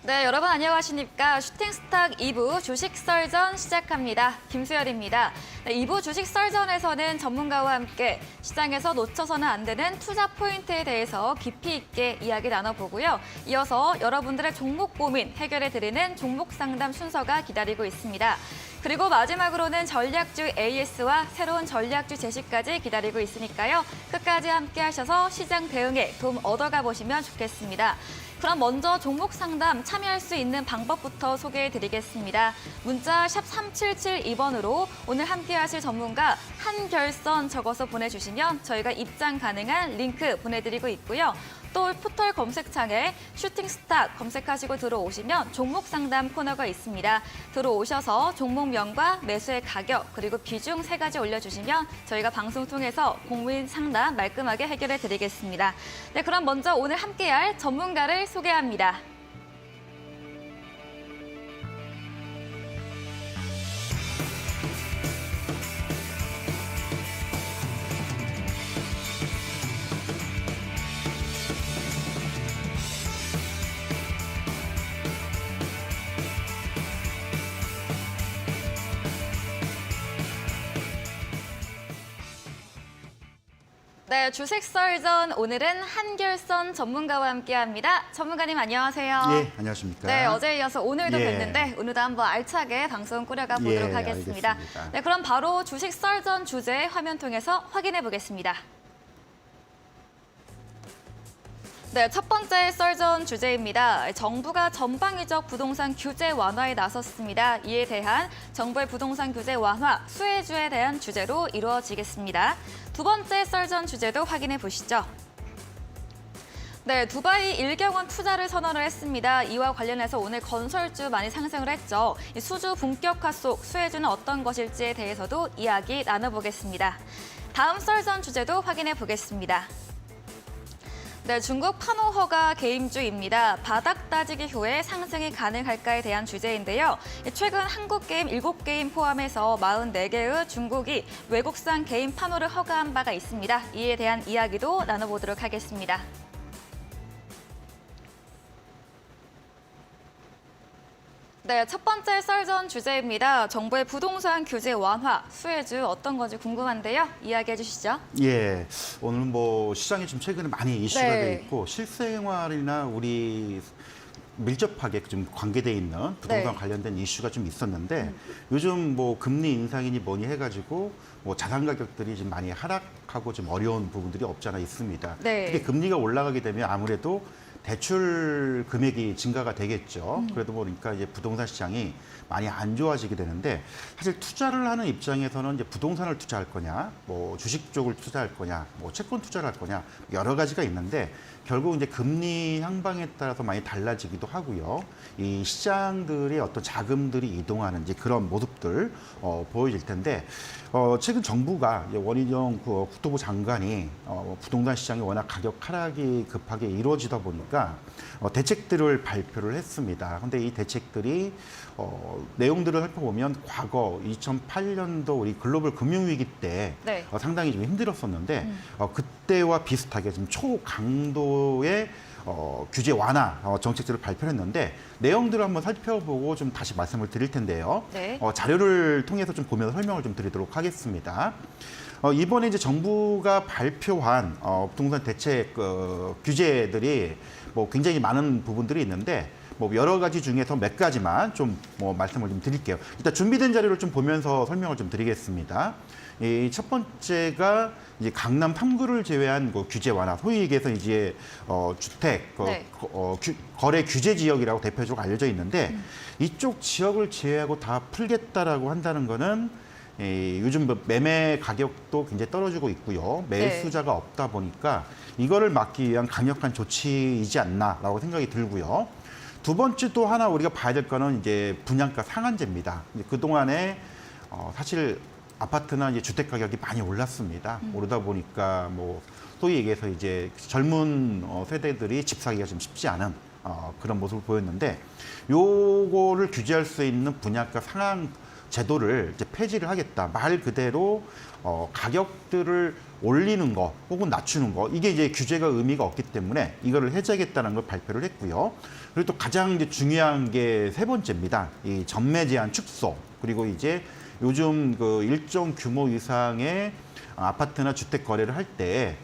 네, 여러분 안녕하십니까. 슈팅스탁 2부 주식 썰전 시작합니다. 김수열입니다. 네, 2부 주식 썰전에서는 전문가와 함께 시장에서 놓쳐서는 안 되는 투자 포인트에 대해서 깊이 있게 이야기 나눠보고요. 이어서 여러분들의 종목 고민 해결해드리는 종목 상담 순서가 기다리고 있습니다. 그리고 마지막으로는 전략주 AS와 새로운 전략주 제시까지 기다리고 있으니까요. 끝까지 함께 하셔서 시장 대응에 도움 얻어가 보시면 좋겠습니다. 그럼 먼저 종목 상담 참여할 수 있는 방법부터 소개해드리겠습니다. 문자 샵 3772번으로 오늘 함께 하실 전문가 한결선 적어서 보내주시면 저희가 입장 가능한 링크 보내드리고 있고요. 또 포털 검색창에 슈팅스탁 검색하시고 들어오시면 종목 상담 코너가 있습니다. 들어오셔서 종목명과 매수의 가격 그리고 비중 3가지 올려주시면 저희가 방송 통해서 고민 상담 말끔하게 해결해 드리겠습니다. 네, 그럼 먼저 오늘 함께할 전문가를 소개합니다. 네, 주식 썰전 오늘은 한결선 전문가와 함께합니다. 전문가님 안녕하세요. 예, 안녕하십니까. 네, 어제에 이어서 오늘도 예. 뵀는데 오늘도 한번 알차게 방송 꾸려가 보도록 예, 하겠습니다. 알겠습니다. 네, 그럼 바로 주식 썰전 주제 화면 통해서 확인해 보겠습니다. 네, 첫 번째 썰전 주제입니다. 정부가 전방위적 부동산 규제 완화에 나섰습니다. 이에 대한 정부의 부동산 규제 완화, 수혜주에 대한 주제로 이루어지겠습니다. 두 번째 썰전 주제도 확인해 보시죠. 네, 두바이 1경원 투자를 선언을 했습니다. 이와 관련해서 오늘 건설주 많이 상승을 했죠. 이 수주 본격화 속 수혜주는 어떤 것일지에 대해서도 이야기 나눠보겠습니다. 다음 썰전 주제도 확인해 보겠습니다. 네, 중국 판호허가 개임주입니다. 바닥 따지기 후에 상승이 가능할까에 대한 주제인데요. 최근 한국 게임 7게임 포함해서 44개의 중국이 외국산 게임 판호를 허가한 바가 있습니다. 이에 대한 이야기도 나눠보도록 하겠습니다. 네, 첫 번째 썰전 주제입니다. 정부의 부동산 규제 완화, 수혜주 어떤 건지 궁금한데요. 이야기해 주시죠. 예, 오늘 뭐 시장이 좀 최근에 많이 이슈가 네. 돼 있고 실생활이나 우리 밀접하게 좀 관계돼 있는 부동산 네. 관련된 이슈가 좀 있었는데 요즘 뭐 금리 인상이니 뭐니 해가지고 뭐 자산 가격들이 좀 많이 하락하고 좀 어려운 부분들이 없지 않아 있습니다. 네. 특히 금리가 올라가게 되면 아무래도 대출 금액이 증가가 되겠죠. 그래도 보니까 이제 부동산 시장이 많이 안 좋아지게 되는데 사실 투자를 하는 입장에서는 이제 부동산을 투자할 거냐, 뭐 주식 쪽을 투자할 거냐, 뭐 채권 투자를 할 거냐 여러 가지가 있는데 결국 이제 금리 향방에 따라서 많이 달라지기도 하고요. 이 시장들의 어떤 자금들이 이동하는 이제 그런 모습들 보여질 텐데 최근 정부가 원희정 국토부 장관이 부동산 시장이 워낙 가격 하락이 급하게 이루어지다 보니까 대책들을 발표를 했습니다. 근데 이 대책들이 내용들을 살펴보면 과거 2008년도 우리 글로벌 금융위기 때 네. 상당히 좀 힘들었었는데 그때와 비슷하게 좀 초강도의 규제 완화 정책들을 발표했는데 내용들을 한번 살펴보고 좀 다시 말씀을 드릴 텐데요. 네. 자료를 통해서 좀 보면서 설명을 좀 드리도록 하겠습니다. 이번에 이제 정부가 발표한 부동산 대책 규제들이 뭐 굉장히 많은 부분들이 있는데 뭐 여러 가지 중에서 몇 가지만 좀 뭐 말씀을 좀 드릴게요. 일단 준비된 자료를 좀 보면서 설명을 좀 드리겠습니다. 이 첫 번째가 이제 강남 3구를 제외한 그 규제 완화, 소위 얘기해서 이제 주택 네. 거래 규제 지역이라고 대표적으로 알려져 있는데 이쪽 지역을 제외하고 다 풀겠다라고 한다는 거는 요즘 매매 가격도 굉장히 떨어지고 있고요. 매수자가 없다 보니까 이거를 막기 위한 강력한 조치이지 않나라고 생각이 들고요. 두 번째 또 하나 우리가 봐야 될 거는 이제 분양가 상한제입니다. 그 동안에 사실 아파트나 이제 주택 가격이 많이 올랐습니다. 오르다 보니까 뭐 소위 얘기해서 이제 젊은 세대들이 집 사기가 좀 쉽지 않은 그런 모습을 보였는데 요거를 규제할 수 있는 분양가 상한 제도를 이제 폐지를 하겠다. 말 그대로 가격들을 올리는 거 혹은 낮추는 거 이게 이제 규제가 의미가 없기 때문에 이거를 해제하겠다는 걸 발표를 했고요. 그리고 또 가장 이제 중요한 게 세 번째입니다. 이 전매 제한 축소 그리고 이제 요즘 그 일정 규모 이상의 아파트나 주택 거래를 할 때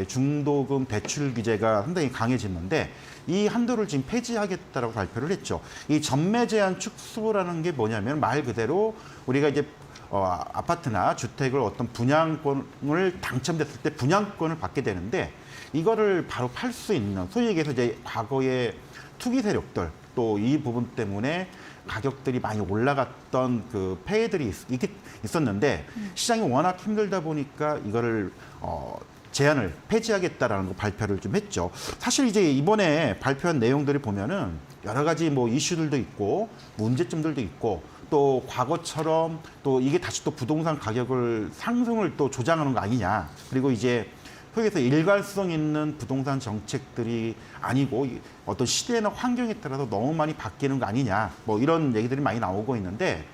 중도금 대출 규제가 상당히 강해지는데 이 한도를 지금 폐지하겠다라고 발표를 했죠. 이 전매 제한 축소라는 게 뭐냐면 말 그대로 우리가 이제 아파트나 주택을 어떤 분양권을 당첨됐을 때 분양권을 받게 되는데 이거를 바로 팔 수 있는 소위 얘기해서 이제 과거의 투기 세력들 또 이 부분 때문에 가격들이 많이 올라갔던 그 폐해들이 있었는데 시장이 워낙 힘들다 보니까 이거를 제한을 폐지하겠다라는 거 발표를 좀 했죠. 사실 이제 이번에 발표한 내용들을 보면은 여러 가지 뭐 이슈들도 있고 문제점들도 있고 또 과거처럼 또 이게 다시 또 부동산 가격을 상승을 또 조장하는 거 아니냐. 그리고 이제 소위에서 일관성 있는 부동산 정책들이 아니고 어떤 시대나 환경에 따라서 너무 많이 바뀌는 거 아니냐. 뭐 이런 얘기들이 많이 나오고 있는데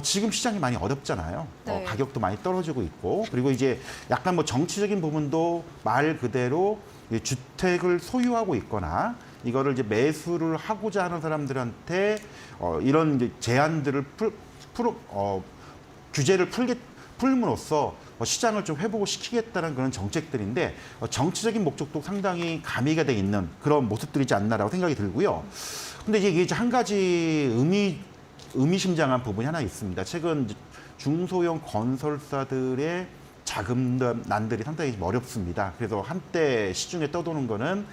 지금 시장이 많이 어렵잖아요. 네. 가격도 많이 떨어지고 있고 그리고 이제 약간 뭐 정치적인 부분도 말 그대로 주택을 소유하고 있거나 이거를 이제 매수를 하고자 하는 사람들한테 이런 이제 제한들을 규제를 풀므로써 시장을 좀 회복을 시키겠다는 그런 정책들인데 정치적인 목적도 상당히 가미가 돼 있는 그런 모습들이지 않나라고 생각이 들고요. 근데 이제 한 가지 의미심장한 부분이 하나 있습니다. 최근 중소형 건설사들의 자금난들이 상당히 어렵습니다. 그래서 한때 시중에 떠도는 거는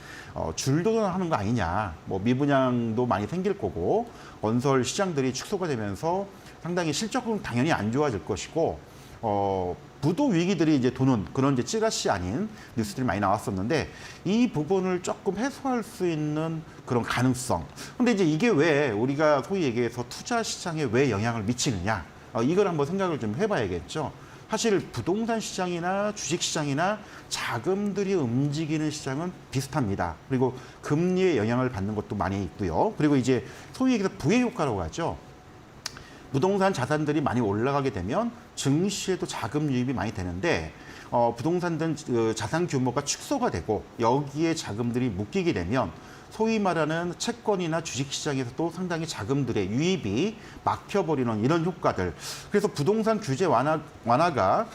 줄도전하는 거 아니냐. 뭐 미분양도 많이 생길 거고 건설 시장들이 축소가 되면서 상당히 실적은 당연히 안 좋아질 것이고 부도 위기들이 이제 도는 그런 이제 찌라시 아닌 뉴스들이 많이 나왔었는데 이 부분을 조금 해소할 수 있는 그런 가능성. 근데 이제 이게 왜 우리가 소위 얘기해서 투자 시장에 왜 영향을 미치느냐. 이걸 한번 생각을 좀 해봐야겠죠. 사실 부동산 시장이나 주식 시장이나 자금들이 움직이는 시장은 비슷합니다. 그리고 금리의 영향을 받는 것도 많이 있고요. 그리고 이제 소위 얘기해서 부의 효과라고 하죠. 부동산 자산들이 많이 올라가게 되면 증시에도 자금 유입이 많이 되는데 부동산들 자산 규모가 축소가 되고 여기에 자금들이 묶이게 되면 소위 말하는 채권이나 주식시장에서도 상당히 자금들의 유입이 막혀버리는 이런 효과들. 그래서 부동산 규제 완화가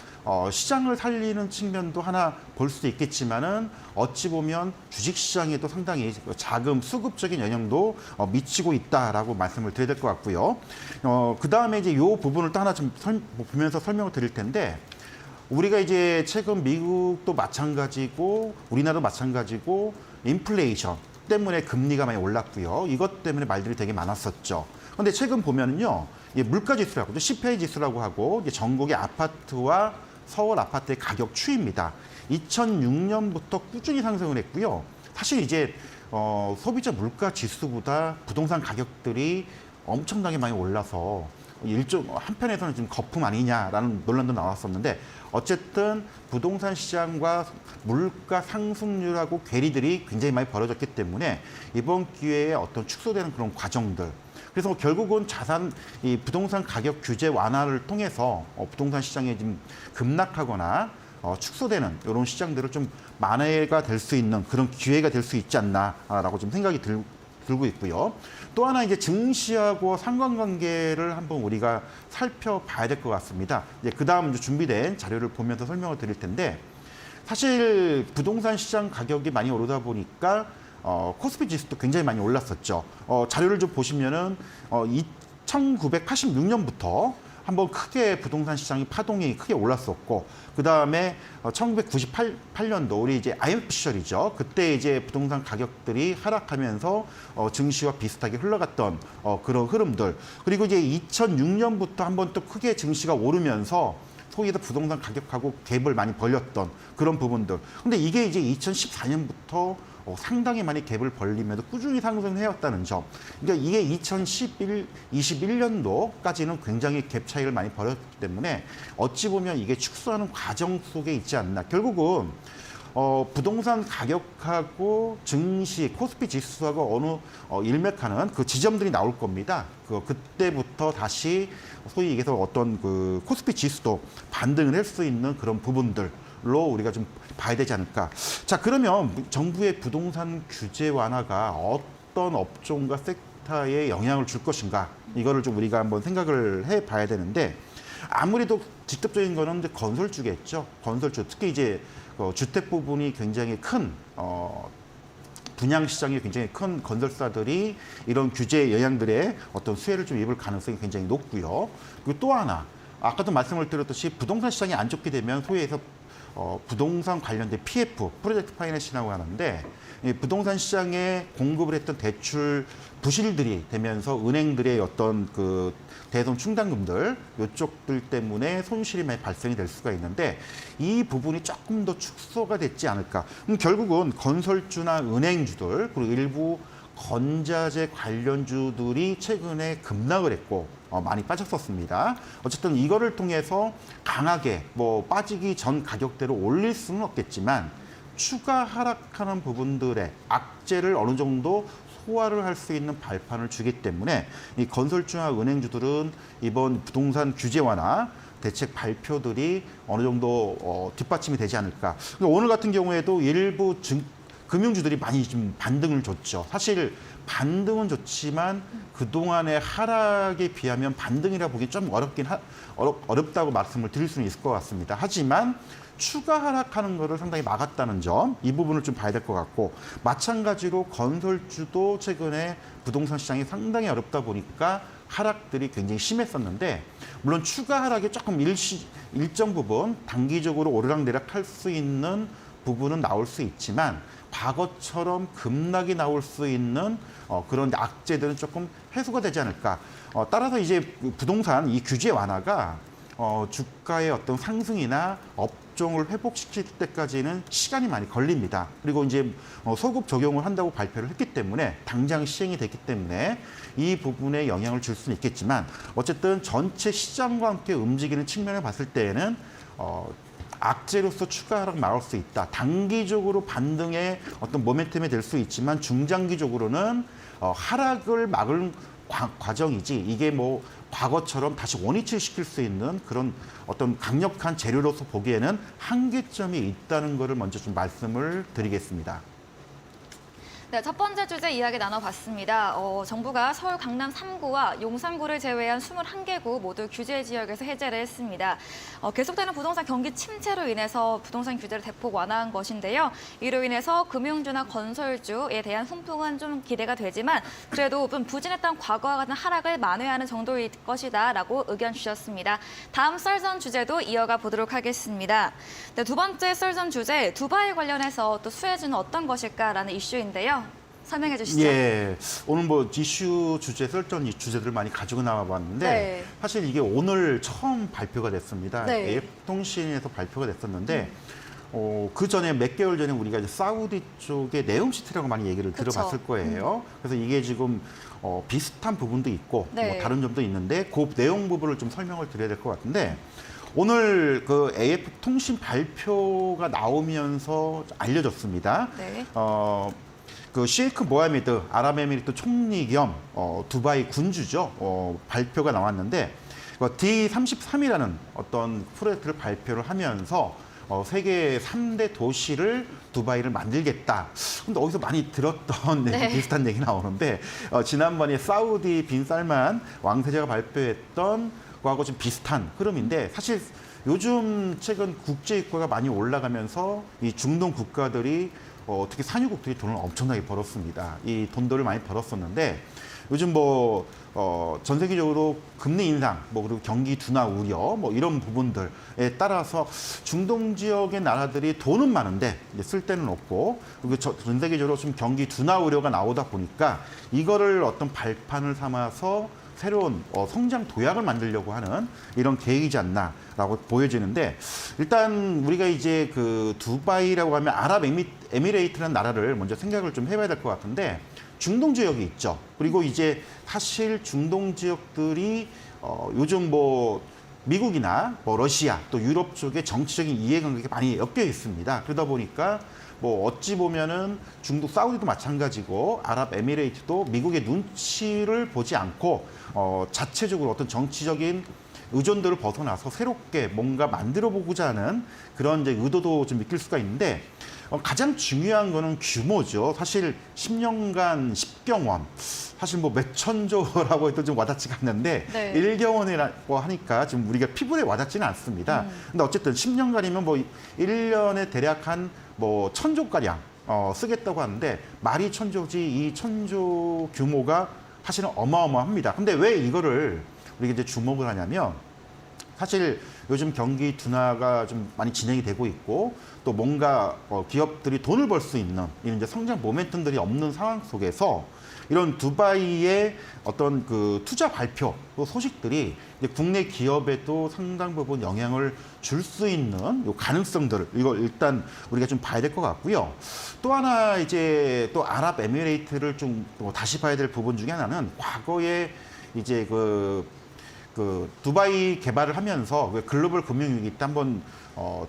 시장을 살리는 측면도 하나 볼 수 있겠지만은 어찌 보면 주식시장에도 상당히 자금 수급적인 영향도 미치고 있다라고 말씀을 드려야 될 것 같고요. 그 다음에 이제 이 부분을 또 하나 좀 보면서 설명을 드릴 텐데 우리가 이제 최근 미국도 마찬가지고 우리나라도 마찬가지고 인플레이션 때문에 금리가 많이 올랐고요. 이것 때문에 말들이 되게 많았었죠. 그런데 최근 보면은요, 물가 지수라고, CPI 지수라고 하고 전국의 아파트와 서울 아파트의 가격 추이입니다. 2006년부터 꾸준히 상승을 했고요. 사실 이제 소비자 물가 지수보다 부동산 가격들이 엄청나게 많이 올라서 한편에서는 지금 거품 아니냐라는 논란도 나왔었는데 어쨌든 부동산 시장과 물가 상승률하고 괴리들이 굉장히 많이 벌어졌기 때문에 이번 기회에 어떤 축소되는 그런 과정들 그래서 결국은 이 부동산 가격 규제 완화를 통해서 부동산 시장에 좀 급락하거나 축소되는 이런 시장들을 좀 만회가 될 수 있는 그런 기회가 될 수 있지 않나라고 좀 생각이 들고 있고요. 또 하나 이제 증시하고 상관관계를 한번 우리가 살펴봐야 될 것 같습니다. 이제 그 다음 준비된 자료를 보면서 설명을 드릴 텐데 사실 부동산 시장 가격이 많이 오르다 보니까 코스피 지수도 굉장히 많이 올랐었죠. 자료를 좀 보시면은 1986년부터 한번 크게 부동산 시장이 파동이 크게 올랐었고 그 다음에 1998년도 우리 이제 IMF 시절이죠. 그때 이제 부동산 가격들이 하락하면서 증시와 비슷하게 흘러갔던 그런 흐름들. 그리고 이제 2006년부터 한번 또 크게 증시가 오르면서 소위에서 부동산 가격하고 갭을 많이 벌렸던 그런 부분들. 근데 이게 이제 2014년부터 상당히 많이 갭을 벌리면서 꾸준히 상승해왔다는 점. 그러니까 이게 21년도까지는 굉장히 갭 차이를 많이 벌였기 때문에 어찌 보면 이게 축소하는 과정 속에 있지 않나. 결국은 부동산 가격하고 증시, 코스피 지수하고 일맥하는 그 지점들이 나올 겁니다. 그때부터 다시 소위 얘기해서 어떤 그 코스피 지수도 반등을 할 수 있는 그런 부분들로 우리가 좀 봐야 되지 않을까. 자, 그러면 정부의 부동산 규제 완화가 어떤 업종과 섹터에 영향을 줄 것인가. 이거를 좀 우리가 한번 생각을 해 봐야 되는데 아무래도 직접적인 거는 이제 건설주겠죠. 건설주. 특히 이제 주택 부분이 굉장히 큰 분양 시장이 굉장히 큰 건설사들이 이런 규제 영향들에 어떤 수혜를 좀 입을 가능성이 굉장히 높고요. 그리고 또 하나 아까도 말씀을 드렸듯이 부동산 시장이 안 좋게 되면 소위 해서 부동산 관련된 PF, 프로젝트 파이낸싱이라고 하는데 이 부동산 시장에 공급을 했던 대출 부실들이 되면서 은행들의 어떤 그 대손 충당금들 이쪽들 때문에 손실이 많이 발생이 될 수가 있는데 이 부분이 조금 더 축소가 됐지 않을까. 결국은 건설주나 은행주들 그리고 일부 건자재 관련주들이 최근에 급락을 했고 많이 빠졌었습니다. 어쨌든 이거를 통해서 강하게 빠지기 전 가격대로 올릴 수는 없겠지만 추가 하락하는 부분들의 악재를 어느 정도 소화를 할 수 있는 발판을 주기 때문에 이 건설주나 은행주들은 이번 부동산 규제 완화 대책 발표들이 어느 정도 뒷받침이 되지 않을까. 오늘 같은 경우에도 일부 금융주들이 많이 좀 반등을 줬죠. 사실 반등은 좋지만 그동안의 하락에 비하면 반등이라 보기 좀 어렵다고 말씀을 드릴 수는 있을 것 같습니다. 하지만 추가 하락하는 것을 상당히 막았다는 점, 이 부분을 좀 봐야 될 것 같고 마찬가지로 건설주도 최근에 부동산 시장이 상당히 어렵다 보니까 하락들이 굉장히 심했었는데 물론 추가 하락이 조금 일정 부분 단기적으로 오르락내락 할 수 있는 부분은 나올 수 있지만 과거처럼 급락이 나올 수 있는 그런 악재들은 조금 해소가 되지 않을까. 따라서 이제 부동산 이 규제 완화가 주가의 어떤 상승이나 업종을 회복시킬 때까지는 시간이 많이 걸립니다. 그리고 이제 소급 적용을 한다고 발표를 했기 때문에 당장 시행이 됐기 때문에 이 부분에 영향을 줄 수는 있겠지만 어쨌든 전체 시장과 함께 움직이는 측면을 봤을 때에는 악재로서 추가 하락 막을 수 있다. 단기적으로 반등의 어떤 모멘텀이 될 수 있지만 중장기적으로는 하락을 막을 과정이지 이게 과거처럼 다시 원위치 시킬 수 있는 그런 어떤 강력한 재료로서 보기에는 한계점이 있다는 것을 먼저 좀 말씀을 드리겠습니다. 네, 첫 번째 주제 이야기 나눠봤습니다. 정부가 서울 강남 3구와 용산구를 제외한 21개구 모두 규제 지역에서 해제를 했습니다. 계속되는 부동산 경기 침체로 인해서 부동산 규제를 대폭 완화한 것인데요. 이로 인해서 금융주나 건설주에 대한 훈풍은 좀 기대가 되지만 그래도 좀 부진했던 과거와 같은 하락을 만회하는 정도일 것이다라고 의견 주셨습니다. 다음 썰전 주제도 이어가 보도록 하겠습니다. 네, 두 번째 썰전 주제, 두바이 관련해서 또 수혜주는 어떤 것일까라는 이슈인데요. 설명해 주시죠. 예, 오늘 이슈 주제, 썰전 주제들을 많이 가지고 나와봤는데 네. 사실 이게 오늘 처음 발표가 됐습니다. 네. AF통신에서 발표가 됐었는데 그 전에 몇 개월 전에 우리가 이제 사우디 쪽의 네옴시티라고 많이 얘기를 그쵸. 들어봤을 거예요. 그래서 이게 지금 비슷한 부분도 있고 네. 다른 점도 있는데 그 내용 부분을 좀 설명을 드려야 될 것 같은데 오늘 그 AF통신 발표가 나오면서 알려졌습니다. 네. 그 셰이크 모하메드 아랍에미리트 총리 겸 두바이 군주죠. 발표가 나왔는데 D33이라는 어떤 프로젝트를 발표를 하면서 세계 3대 도시를 두바이를 만들겠다. 근데 어디서 많이 들었던 네. 비슷한 얘기 나오는데 지난번에 사우디 빈 살만 왕세자가 발표했던 거하고 좀 비슷한 흐름인데 사실 요즘 최근 국제 유가가 많이 올라가면서 이 중동 국가들이 특히 산유국들이 돈을 엄청나게 벌었습니다. 이 돈들을 많이 벌었었는데 요즘 전 세계적으로 금리 인상, 그리고 경기 둔화 우려, 이런 부분들에 따라서 중동 지역의 나라들이 돈은 많은데 이제 쓸 데는 없고, 그리고 전 세계적으로 좀 경기 둔화 우려가 나오다 보니까 이거를 어떤 발판을 삼아서 새로운 성장 도약을 만들려고 하는 이런 계획이지 않나라고 보여지는데 일단 우리가 이제 그 두바이라고 하면 아랍에미레이트라는 나라를 먼저 생각을 좀 해봐야 될 것 같은데 중동 지역이 있죠. 그리고 이제 사실 중동 지역들이 요즘 미국이나 뭐 러시아 또 유럽 쪽의 정치적인 이해관계가 많이 엮여 있습니다. 그러다 보니까 뭐 어찌 보면은 중동 사우디도 마찬가지고 아랍에미레이트도 미국의 눈치를 보지 않고 자체적으로 어떤 정치적인 의존들을 벗어나서 새롭게 뭔가 만들어 보고자 하는 그런 이제 의도도 좀 느낄 수가 있는데 가장 중요한 거는 규모죠. 사실 10년간 10경원, 사실 뭐 몇천조라고 해도 좀 와닿지가 않는데 네. 1경원이라고 하니까 지금 우리가 피부에 와닿지는 않습니다. 근데 어쨌든 10년간이면 뭐 1년에 대략 한 뭐 1000조가량 쓰겠다고 하는데 말이 천조지 이 천조 규모가 사실은 어마어마합니다. 근데 왜 이거를 우리가 이제 주목을 하냐면 사실 요즘 경기 둔화가 좀 많이 진행이 되고 있고 또 뭔가 기업들이 돈을 벌 수 있는 이런 이제 성장 모멘텀들이 없는 상황 속에서 이런 두바이의 어떤 그 투자 발표 또 소식들이 이제 국내 기업에도 상당 부분 영향을 줄 수 있는 요 가능성들을 이걸 일단 우리가 좀 봐야 될 것 같고요. 또 하나 이제 또 아랍에미레이트를 좀 또 다시 봐야 될 부분 중에 하나는 과거에 이제 그 두바이 개발을 하면서 글로벌 금융위기 때 한번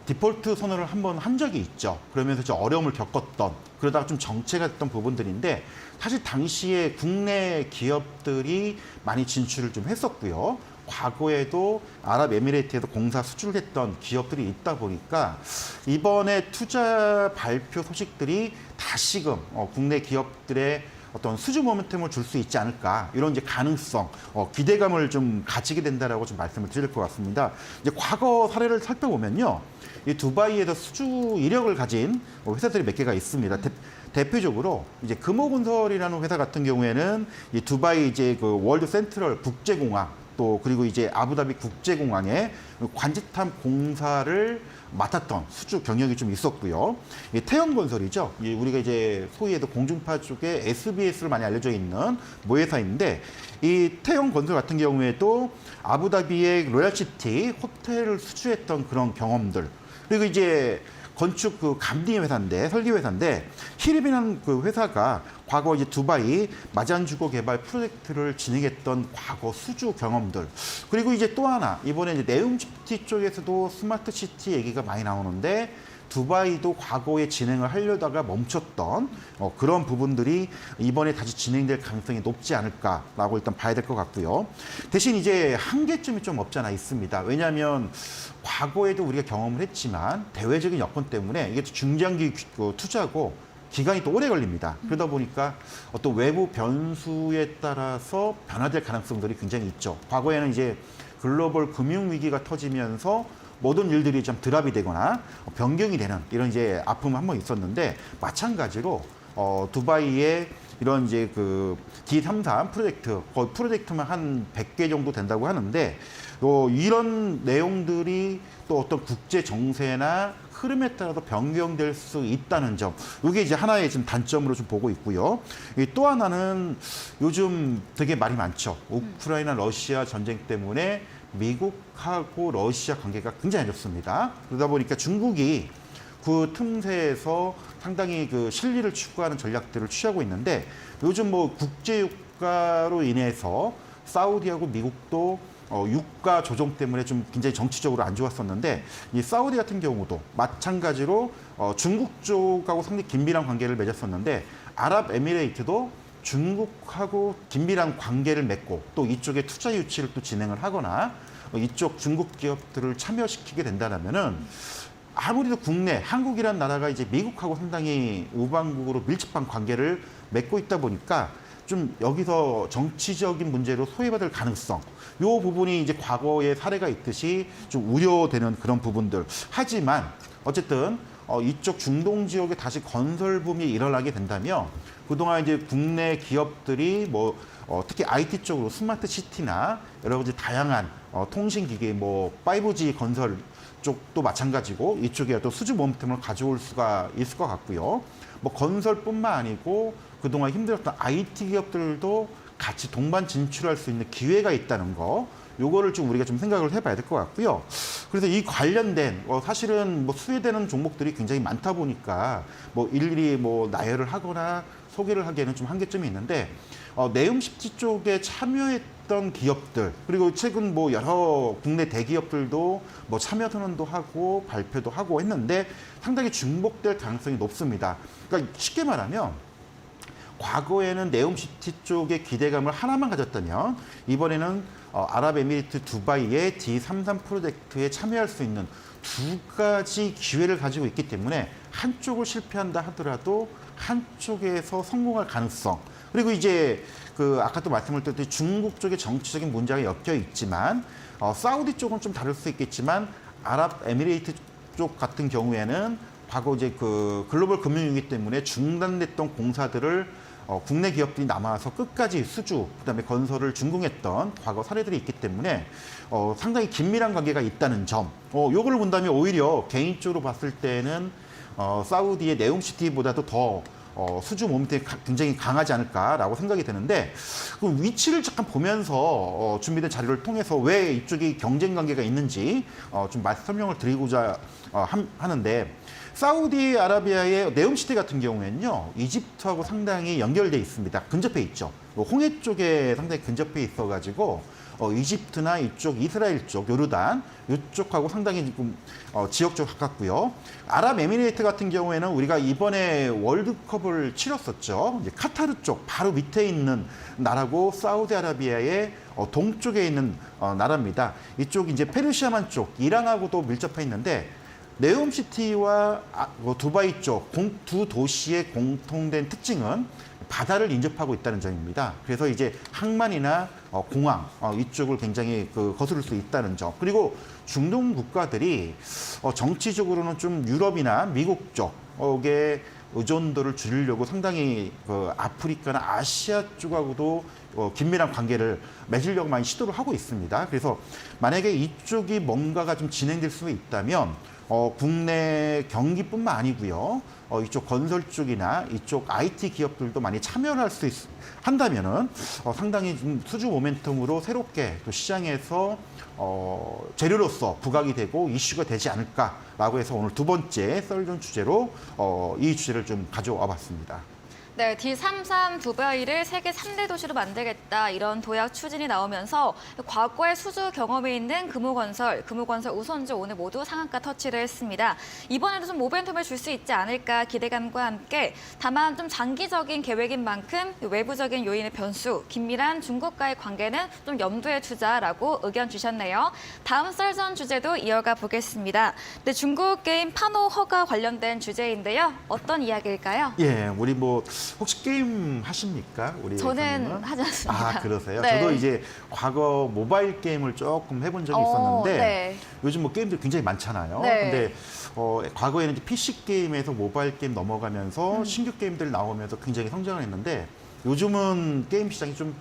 디폴트 선언을 한번 한 적이 있죠. 그러면서 좀 어려움을 겪었던 그러다가 좀 정체가 됐던 부분들인데 사실 당시에 국내 기업들이 많이 진출을 좀 했었고요. 과거에도 아랍에미레이트에도 공사 수주를 했던 기업들이 있다 보니까 이번에 투자 발표 소식들이 다시금 국내 기업들의 어떤 수주 모멘텀을 줄 수 있지 않을까 이런 이제 가능성, 기대감을 좀 가지게 된다라고 좀 말씀을 드릴 것 같습니다. 이제 과거 사례를 살펴보면요, 이 두바이에서 수주 이력을 가진 회사들이 몇 개가 있습니다. 대표적으로 이제 금호건설이라는 회사 같은 경우에는 이 두바이 이제 그 월드 센트럴 국제공항 또 그리고 이제 아부다비 국제공항에 관제탑 공사를 맡았던 수주 경력이 좀 있었고요. 이 태영건설이죠. 우리가 이제 소위에도 공중파 쪽에 SBS로 많이 알려져 있는 모회사인데 이 태영건설 같은 경우에도 아부다비의 로얄시티 호텔을 수주했던 그런 경험들. 그리고 이제 건축 그 감리 회사인데 설계 회사인데 히립이라는 그 회사가 과거 이제 두바이 마잔주거 개발 프로젝트를 진행했던 과거 수주 경험들. 그리고 이제 또 하나 이번에 이제 네움시티 쪽에서도 스마트 시티 얘기가 많이 나오는데 두바이도 과거에 진행을 하려다가 멈췄던 그런 부분들이 이번에 다시 진행될 가능성이 높지 않을까라고 일단 봐야 될 것 같고요. 대신 이제 한계점이 좀 없지 않아 있습니다. 왜냐하면 과거에도 우리가 경험을 했지만 대외적인 여건 때문에 이게 중장기 투자고 기간이 또 오래 걸립니다. 그러다 보니까 어떤 외부 변수에 따라서 변화될 가능성들이 굉장히 있죠. 과거에는 이제 글로벌 금융 위기가 터지면서 모든 일들이 좀 드랍이 되거나 변경이 되는 이런 이제 아픔이 한 번 있었는데 마찬가지로 두바이의 이런 이제 그 D33 프로젝트, 거의 프로젝트만 한 100개 정도 된다고 하는데 이런 내용들이 또 어떤 국제 정세나 흐름에 따라서 변경될 수 있다는 점, 이게 이제 하나의 지금 단점으로 좀 보고 있고요. 또 하나는 요즘 되게 말이 많죠. 우크라이나 러시아 전쟁 때문에 미국하고 러시아 관계가 굉장히 안 좋습니다. 그러다 보니까 중국이 그 틈새에서 상당히 그 실리를 추구하는 전략들을 취하고 있는데 요즘 뭐 국제유가로 인해서 사우디하고 미국도 유가 조정 때문에 좀 굉장히 정치적으로 안 좋았었는데 이 사우디 같은 경우도 마찬가지로 중국 쪽하고 상당히 긴밀한 관계를 맺었었는데 아랍에미레이트도 중국하고 긴밀한 관계를 맺고 또 이쪽에 투자 유치를 또 진행을 하거나 이쪽 중국 기업들을 참여시키게 된다면은 아무래도 국내 한국이라는 나라가 이제 미국하고 상당히 우방국으로 밀접한 관계를 맺고 있다 보니까 좀 여기서 정치적인 문제로 소외받을 가능성, 요 부분이 이제 과거의 사례가 있듯이 좀 우려되는 그런 부분들. 하지만 어쨌든 이쪽 중동 지역에 다시 건설 붐이 일어나게 된다면 그동안 이제 국내 기업들이 뭐 특히 IT 쪽으로 스마트 시티나 여러 가지 다양한 통신기기, 뭐 5G 건설 쪽도 마찬가지고 이쪽에 또 수주 모멘텀을 가져올 수가 있을 것 같고요. 뭐 건설뿐만 아니고 그동안 힘들었던 IT 기업들도 같이 동반 진출할 수 있는 기회가 있다는 거, 요거를 좀 우리가 좀 생각을 해봐야 될 것 같고요. 그래서 이 관련된 사실은 뭐 수혜되는 종목들이 굉장히 많다 보니까 뭐 일일이 뭐 나열을 하거나 소개를 하기에는 좀 한계점이 있는데 내음시티 쪽에 참여했던 기업들 그리고 최근 뭐 여러 국내 대기업들도 뭐 참여 선언도 하고 발표도 하고 했는데 상당히 중복될 가능성이 높습니다. 그러니까 쉽게 말하면 과거에는 네옴시티 쪽의 기대감을 하나만 가졌다면 이번에는 아랍에미리트 두바이의 D33 프로젝트에 참여할 수 있는 두 가지 기회를 가지고 있기 때문에 한쪽을 실패한다 하더라도 한쪽에서 성공할 가능성 그리고 이제 그 아까도 말씀을 드렸듯이 중국 쪽에 정치적인 문제가 엮여 있지만 사우디 쪽은 좀 다를 수 있겠지만 아랍에미리트 쪽 같은 경우에는 과거 이제 그 글로벌 금융위기 때문에 중단됐던 공사들을 국내 기업들이 남아서 끝까지 수주, 그다음에 건설을 준공했던 과거 사례들이 있기 때문에 상당히 긴밀한 관계가 있다는 점. 요거를 본다면 오히려 개인적으로 봤을 때는 사우디의 네옴시티보다도 더 수주 모멘텀이 굉장히 강하지 않을까라고 생각이 되는데 그 위치를 잠깐 보면서 준비된 자료를 통해서 왜 이쪽이 경쟁 관계가 있는지 좀 설명을 드리고자 하는데 사우디아라비아의 네옴시티 같은 경우에는요 이집트하고 상당히 연결돼 있습니다. 근접해 있죠. 홍해 쪽에 상당히 근접해 있어가지고 이집트나 이쪽 이스라엘 쪽 요르단 이쪽하고 상당히 좀 지역적으로 가깝고요. 아랍에미레이트 같은 경우에는 우리가 이번에 월드컵을 치렀었죠. 이제 카타르 쪽 바로 밑에 있는 나라고 사우디아라비아의 동쪽에 있는 나라입니다. 이쪽 이제 페르시아만 쪽 이란하고도 밀접해 있는데 네옴시티와 두바이 쪽 두 도시의 공통된 특징은 바다를 인접하고 있다는 점입니다. 그래서 이제 항만이나 공항 이쪽을 굉장히 거스를 수 있다는 점. 그리고 중동 국가들이 정치적으로는 좀 유럽이나 미국 쪽에 의존도를 줄이려고 상당히 아프리카나 아시아 쪽하고도 긴밀한 관계를 맺으려고 많이 시도를 하고 있습니다. 그래서 만약에 이쪽이 뭔가가 좀 진행될 수 있다면 국내 경기뿐만 아니고요. 이쪽 건설 쪽이나 이쪽 IT 기업들도 많이 참여를 한다면은 상당히 좀 수주 모멘텀으로 새롭게 또 시장에서 재료로서 부각이 되고 이슈가 되지 않을까라고 해서 오늘 두 번째 썰전 주제로 이 주제를 좀 가져와 봤습니다. 네, D33 두바이를 세계 3대 도시로 만들겠다 이런 도약 추진이 나오면서 과거의 수주 경험이 있는 금호건설 우선주 오늘 모두 상한가 터치를 했습니다. 이번에도 좀 모멘텀을 줄 수 있지 않을까 기대감과 함께 다만 좀 장기적인 계획인 만큼 외부적인 요인의 변수, 긴밀한 중국과의 관계는 좀 염두에 두자라고 의견 주셨네요. 다음 썰전 주제도 이어가 보겠습니다. 네, 중국 게임 판호 허가 관련된 주제인데요. 어떤 이야기일까요? 예, 우리 뭐 혹시 게임 하십니까? 우리 저는 선생님은? 하지 않습니다. 아, 그러세요? 네. 저도 이제 과거 모바일 게임을 조금 해본 적이 있었는데 네. 요즘 뭐 게임들 굉장히 많잖아요. 네. 근데 과거에는 이제 PC 게임에서 모바일 게임 넘어가면서 신규 게임들 나오면서 굉장히 성장을 했는데 요즘은 게임 시장이 좀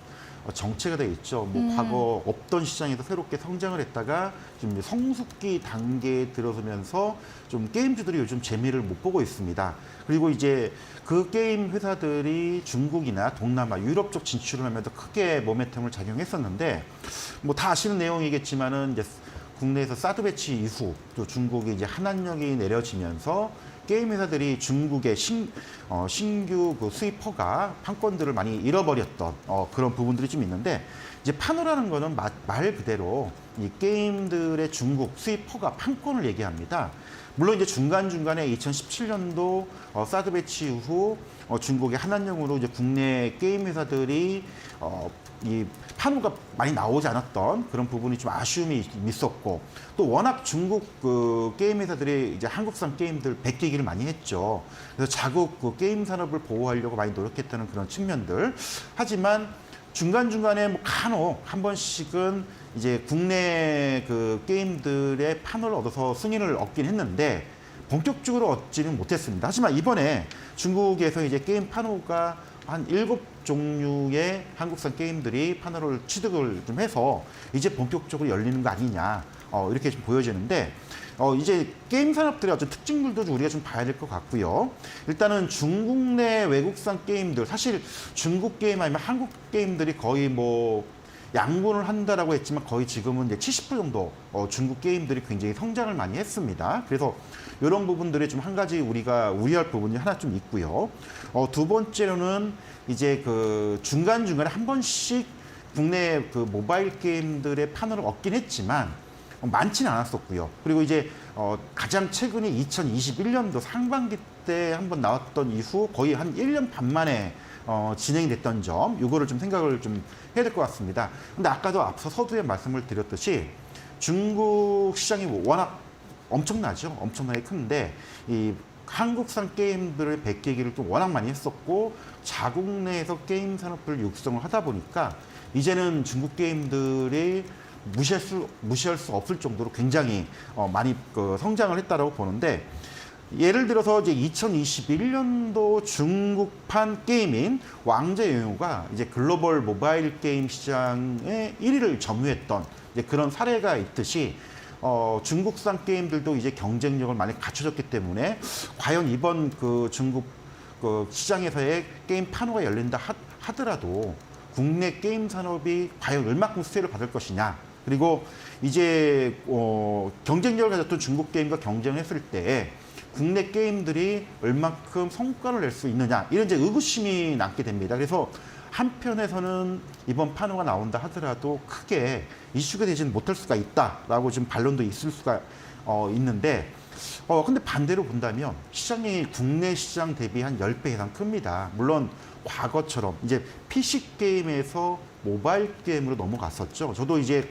정체가 돼 있죠. 뭐 과거 없던 시장에서 새롭게 성장을 했다가 지금 성숙기 단계에 들어서면서 좀 게임주들이 요즘 재미를 못 보고 있습니다. 그리고 이제 그 게임 회사들이 중국이나 동남아, 유럽 쪽 진출을 하면서 크게 모멘텀을 작용했었는데 뭐 다 아시는 내용이겠지만은 이제 국내에서 사드 배치 이후 또 중국이 이제 한한령이 내려지면서 게임 회사들이 중국의 신규 수입 허가 판권들을 많이 잃어버렸던 그런 부분들이 좀 있는데 이제 판호라는 거는 말 그대로 이 게임들의 중국 수입 허가 판권을 얘기합니다. 물론 이제 중간중간에 2017년도 사드 배치 이후 중국의 한한령으로 이제 국내 게임 회사들이 이 판호가 많이 나오지 않았던 그런 부분이 좀 아쉬움이 있었고 또 워낙 중국 게임 회사들이 이제 한국산 게임들 베끼기를 많이 했죠. 그래서 자국 게임 산업을 보호하려고 많이 노력했다는 그런 측면들. 하지만 중간중간에 뭐 간혹 한 번씩은 이제 국내 게임들의 판호를 얻어서 승인을 얻긴 했는데 본격적으로 얻지는 못했습니다. 하지만 이번에 중국에서 이제 게임 판호가 한 7종류의 한국산 게임들이 판호를 취득을 좀 해서 이제 본격적으로 열리는 거 아니냐 이렇게 좀 보여지는데 이제 게임 산업들의 어떤 특징들도 우리가 좀 봐야 될 것 같고요. 일단은 중국 내 외국산 게임들 사실 중국 게임 아니면 한국 게임들이 거의 뭐 양분을 한다라고 했지만 거의 지금은 이제 70% 정도 중국 게임들이 굉장히 성장을 많이 했습니다. 그래서 이런 부분들이 좀 한 가지 우리가 우려할 부분이 하나 좀 있고요. 두 번째로는 이제 그 중간중간에 한 번씩 국내 그 모바일 게임들의 판을 얻긴 했지만 많지는 않았었고요. 그리고 이제 가장 최근에 2021년도 상반기 때 한번 나왔던 이후 거의 한 1년 반 만에 진행이 됐던 점, 이거를 좀 생각을 좀 해야 될 것 같습니다. 근데 아까도 앞서 서두에 말씀을 드렸듯이 중국 시장이 워낙 엄청나죠. 엄청나게 큰데 이 한국산 게임들의 백계기를 또 워낙 많이 했었고 자국 내에서 게임 산업을 육성을 하다 보니까 이제는 중국 게임들이 무시할 수 없을 정도로 굉장히 많이 성장을 했다라고 보는데, 예를 들어서 이제 2021년도 중국판 게임인 왕者荣耀가 이제 글로벌 모바일 게임 시장의 1위를 점유했던 이제 그런 사례가 있듯이 중국산 게임들도 이제 경쟁력을 많이 갖춰졌기 때문에 과연 이번 그 중국 그 시장에서의 게임 판호가 열린다 하더라도 국내 게임 산업이 과연 얼마큼 수혜를 받을 것이냐. 그리고 이제 경쟁력을 가졌던 중국 게임과 경쟁했을 때 국내 게임들이 얼마큼 성과를 낼 수 있느냐, 이런 이제 의구심이 남게 됩니다. 그래서 한편에서는 이번 판호가 나온다 하더라도 크게 이슈가 되지는 못할 수가 있다라고 지금 반론도 있을 수가 있는데, 근데 반대로 본다면 시장이 국내 시장 대비 한 10배 이상 큽니다. 물론 과거처럼 이제 PC 게임에서 모바일 게임으로 넘어갔었죠. 저도 이제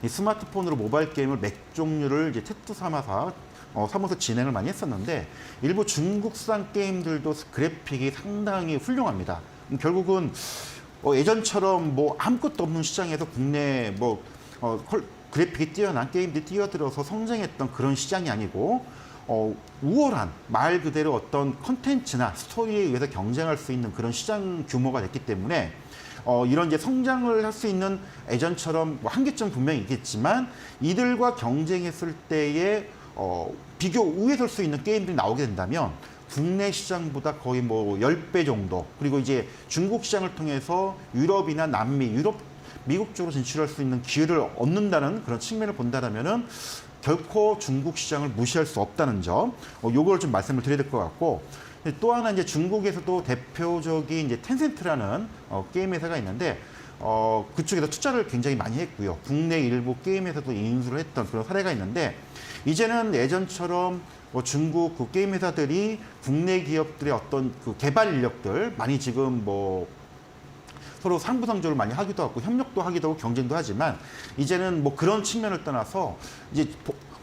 이 스마트폰으로 모바일 게임을 몇 종류를 이제 테스트 삼아서 진행을 많이 했었는데, 일부 중국산 게임들도 그래픽이 상당히 훌륭합니다. 결국은 예전처럼 뭐 아무것도 없는 시장에서 국내 그래픽이 뛰어난 게임들이 뛰어들어서 성장했던 그런 시장이 아니고 우월한 말 그대로 어떤 컨텐츠나 스토리에 의해서 경쟁할 수 있는 그런 시장 규모가 됐기 때문에 이런 이제 성장을 할 수 있는 예전처럼 뭐 한계점 분명히 있겠지만 이들과 경쟁했을 때에 비교 우위에 설 수 있는 게임들이 나오게 된다면 국내 시장보다 거의 뭐 10배 정도, 그리고 이제 중국 시장을 통해서 유럽이나 남미, 미국 쪽으로 진출할 수 있는 기회를 얻는다는 그런 측면을 본다면은 결코 중국 시장을 무시할 수 없다는 점, 요걸 좀 말씀을 드려야 될 것 같고, 또 하나 이제 중국에서도 대표적인 이제 텐센트라는 게임 회사가 있는데 그쪽에서 투자를 굉장히 많이 했고요. 국내 일부 게임 회사도 인수를 했던 그런 사례가 있는데, 이제는 예전처럼 중국 그 게임 회사들이 국내 기업들의 어떤 그 개발 인력들 많이 지금 뭐 서로 상부상조를 많이 하기도 하고 협력도 하기도 하고 경쟁도 하지만, 이제는 뭐 그런 측면을 떠나서 이제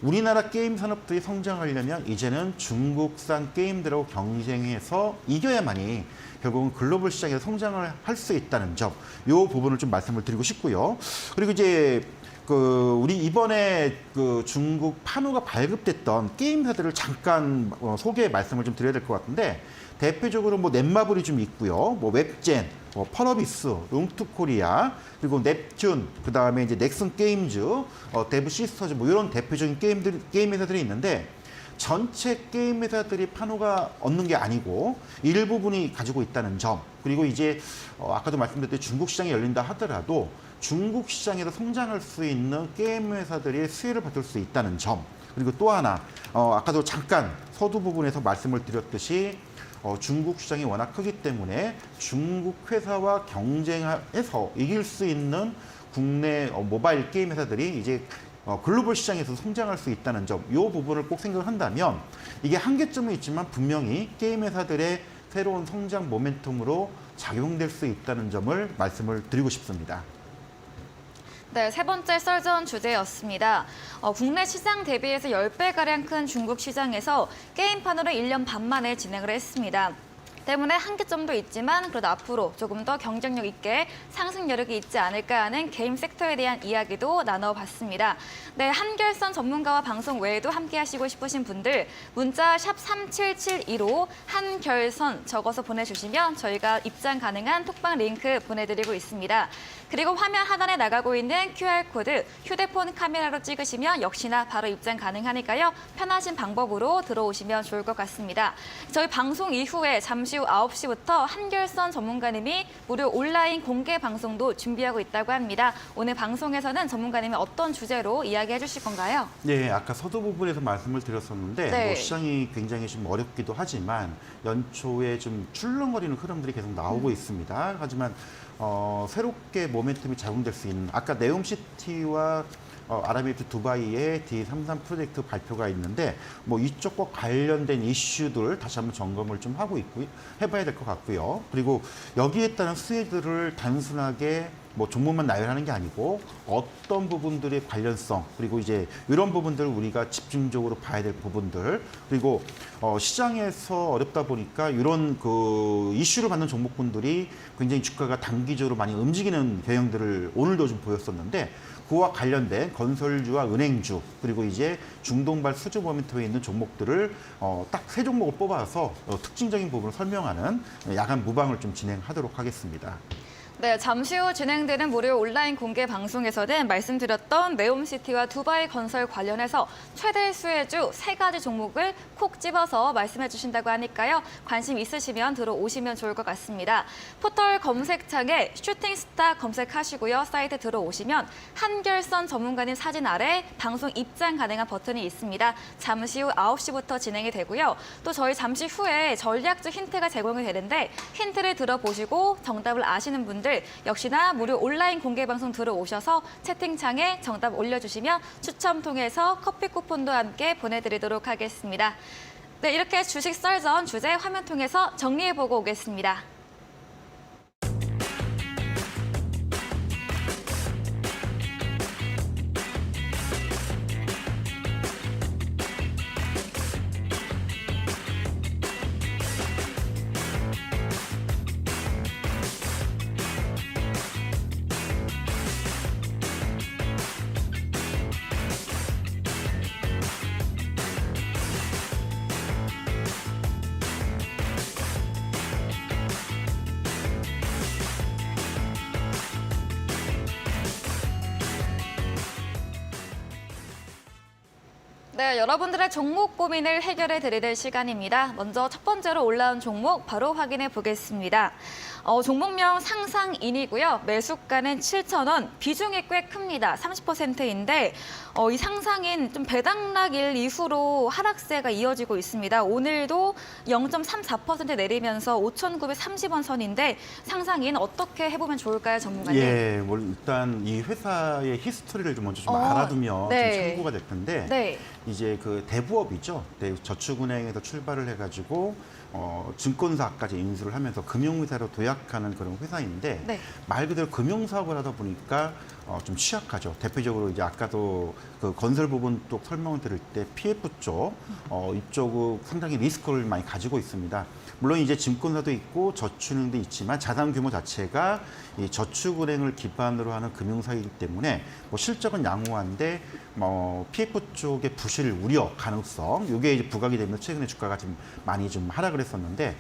우리나라 게임 산업들이 성장하려면 이제는 중국산 게임들하고 경쟁해서 이겨야만이 결국은 글로벌 시장에서 성장을 할 수 있다는 점, 이 부분을 좀 말씀을 드리고 싶고요. 그리고 이제 우리 이번에 중국 판호가 발급됐던 게임 회사들을 잠깐 소개 말씀을 좀 드려야 될 것 같은데, 대표적으로 뭐 넷마블이 좀 있고요, 뭐 웹젠, 펄어비스, 롱투코리아, 그리고 넵튠, 그 다음에 이제 넥슨 게임즈, 데브 시스터즈, 뭐 이런 대표적인 게임 회사들이 있는데, 전체 게임 회사들이 판호가 얻는 게 아니고 일부분이 가지고 있다는 점, 그리고 이제 아까도 말씀드렸듯이 중국 시장이 열린다 하더라도 중국 시장에서 성장할 수 있는 게임 회사들이 수혜를 받을 수 있다는 점, 그리고 또 하나 아까도 잠깐 서두 부분에서 말씀을 드렸듯이 중국 시장이 워낙 크기 때문에 중국 회사와 경쟁해서 이길 수 있는 국내 모바일 게임 회사들이 이제 글로벌 시장에서 성장할 수 있다는 점, 이 부분을 꼭 생각한다면 이게 한계점은 있지만 분명히 게임 회사들의 새로운 성장 모멘텀으로 작용될 수 있다는 점을 말씀을 드리고 싶습니다. 네, 세 번째 썰전 주제였습니다. 국내 시장 대비해서 10배가량 큰 중국 시장에서 게임판으로 1년 반 만에 진행을 했습니다. 때문에 한계점도 있지만 그래도 앞으로 조금 더 경쟁력 있게 상승 여력이 있지 않을까 하는 게임 섹터에 대한 이야기도 나눠봤습니다. 네, 한결선 전문가와 방송 외에도 함께 하시고 싶으신 분들 문자 샵 3772로 한결선 적어서 보내주시면 저희가 입장 가능한 톡방 링크 보내드리고 있습니다. 그리고 화면 하단에 나가고 있는 QR코드 휴대폰 카메라로 찍으시면 역시나 바로 입장 가능하니까요. 편하신 방법으로 들어오시면 좋을 것 같습니다. 저희 방송 이후에 잠시 후 9시부터 한결선 전문가님이 무료 온라인 공개 방송도 준비하고 있다고 합니다. 오늘 방송에서는 전문가님이 어떤 주제로 이야기해 주실 건가요? 네, 아까 서두 부분에서 말씀을 드렸었는데 네. 뭐 시장이 굉장히 좀 어렵기도 하지만 연초에 좀 출렁거리는 흐름들이 계속 나오고 있습니다. 하지만 새롭게 모멘텀이 작용될 수 있는 아까 네옴시티와 아랍에미리트 두바이의 D33 프로젝트 발표가 있는데 뭐 이쪽과 관련된 이슈들 다시 한번 점검을 좀 하고 있고 해봐야 될 것 같고요. 그리고 여기에 따른 수혜들을 단순하게 뭐 종목만 나열하는 게 아니고 어떤 부분들의 관련성 그리고 이제 이런 부분들을 우리가 집중적으로 봐야 될 부분들 그리고 시장에서 어렵다 보니까 이런 그 이슈를 받는 종목군들이 굉장히 주가가 단기적으로 많이 움직이는 경향들을 오늘도 좀 보였었는데 그와 관련된 건설주와 은행주 그리고 이제 중동발 수주 모멘텀에 있는 종목들을 딱 세 종목을 뽑아서 특징적인 부분을 설명하는 야간 무방을 좀 진행하도록 하겠습니다. 네, 잠시 후 진행되는 무료 온라인 공개 방송에서는 말씀드렸던 네옴시티와 두바이 건설 관련해서 최대 수혜주 3가지 종목을 콕 집어서 말씀해 주신다고 하니까요. 관심 있으시면 들어오시면 좋을 것 같습니다. 포털 검색창에 슈팅스타 검색하시고요. 사이트 들어오시면 한결선 전문가님 사진 아래 방송 입장 가능한 버튼이 있습니다. 잠시 후 9시부터 진행이 되고요. 또 저희 잠시 후에 전략적 힌트가 제공이 되는데 힌트를 들어보시고 정답을 아시는 분들 역시나 무료 온라인 공개 방송 들어오셔서 채팅창에 정답 올려주시면 추첨 통해서 커피 쿠폰도 함께 보내드리도록 하겠습니다. 네, 이렇게 주식 썰전 주제 화면 통해서 정리해보고 오겠습니다. 네, 여러분들의 종목 고민을 해결해 드릴 시간입니다. 먼저 첫 번째로 올라온 종목 바로 확인해 보겠습니다. 종목명 상상인이고요. 매수가는 7,000원, 비중이 꽤 큽니다. 30%인데 이 상상인 좀 배당락일 이후로 하락세가 이어지고 있습니다. 오늘도 0.34% 내리면서 5,930원 선인데 상상인 어떻게 해보면 좋을까요, 전문가님? 예, 뭐 일단 이 회사의 히스토리를 좀 먼저 좀 알아두면 네. 좀 참고가 될 텐데 네. 이제 그 대부업이죠. 네, 저축은행에서 출발을 해가지고 증권사까지 인수를 하면서 금융회사로 도약하는 그런 회사인데 네. 말 그대로 금융사업을 하다 보니까 좀 취약하죠. 대표적으로 이제 아까도 그 건설 부분 쪽 설명을 드릴 때 PF 쪽 이쪽은 상당히 리스크를 많이 가지고 있습니다. 물론 이제 증권사도 있고 저축은행도 있지만 자산 규모 자체가 이 저축은행을 기반으로 하는 금융사이기 때문에 뭐 실적은 양호한데 PF 쪽의 부실 우려 가능성 이게 이제 부각이 되면서 최근에 주가가 좀 많이 좀 하락을 했었는데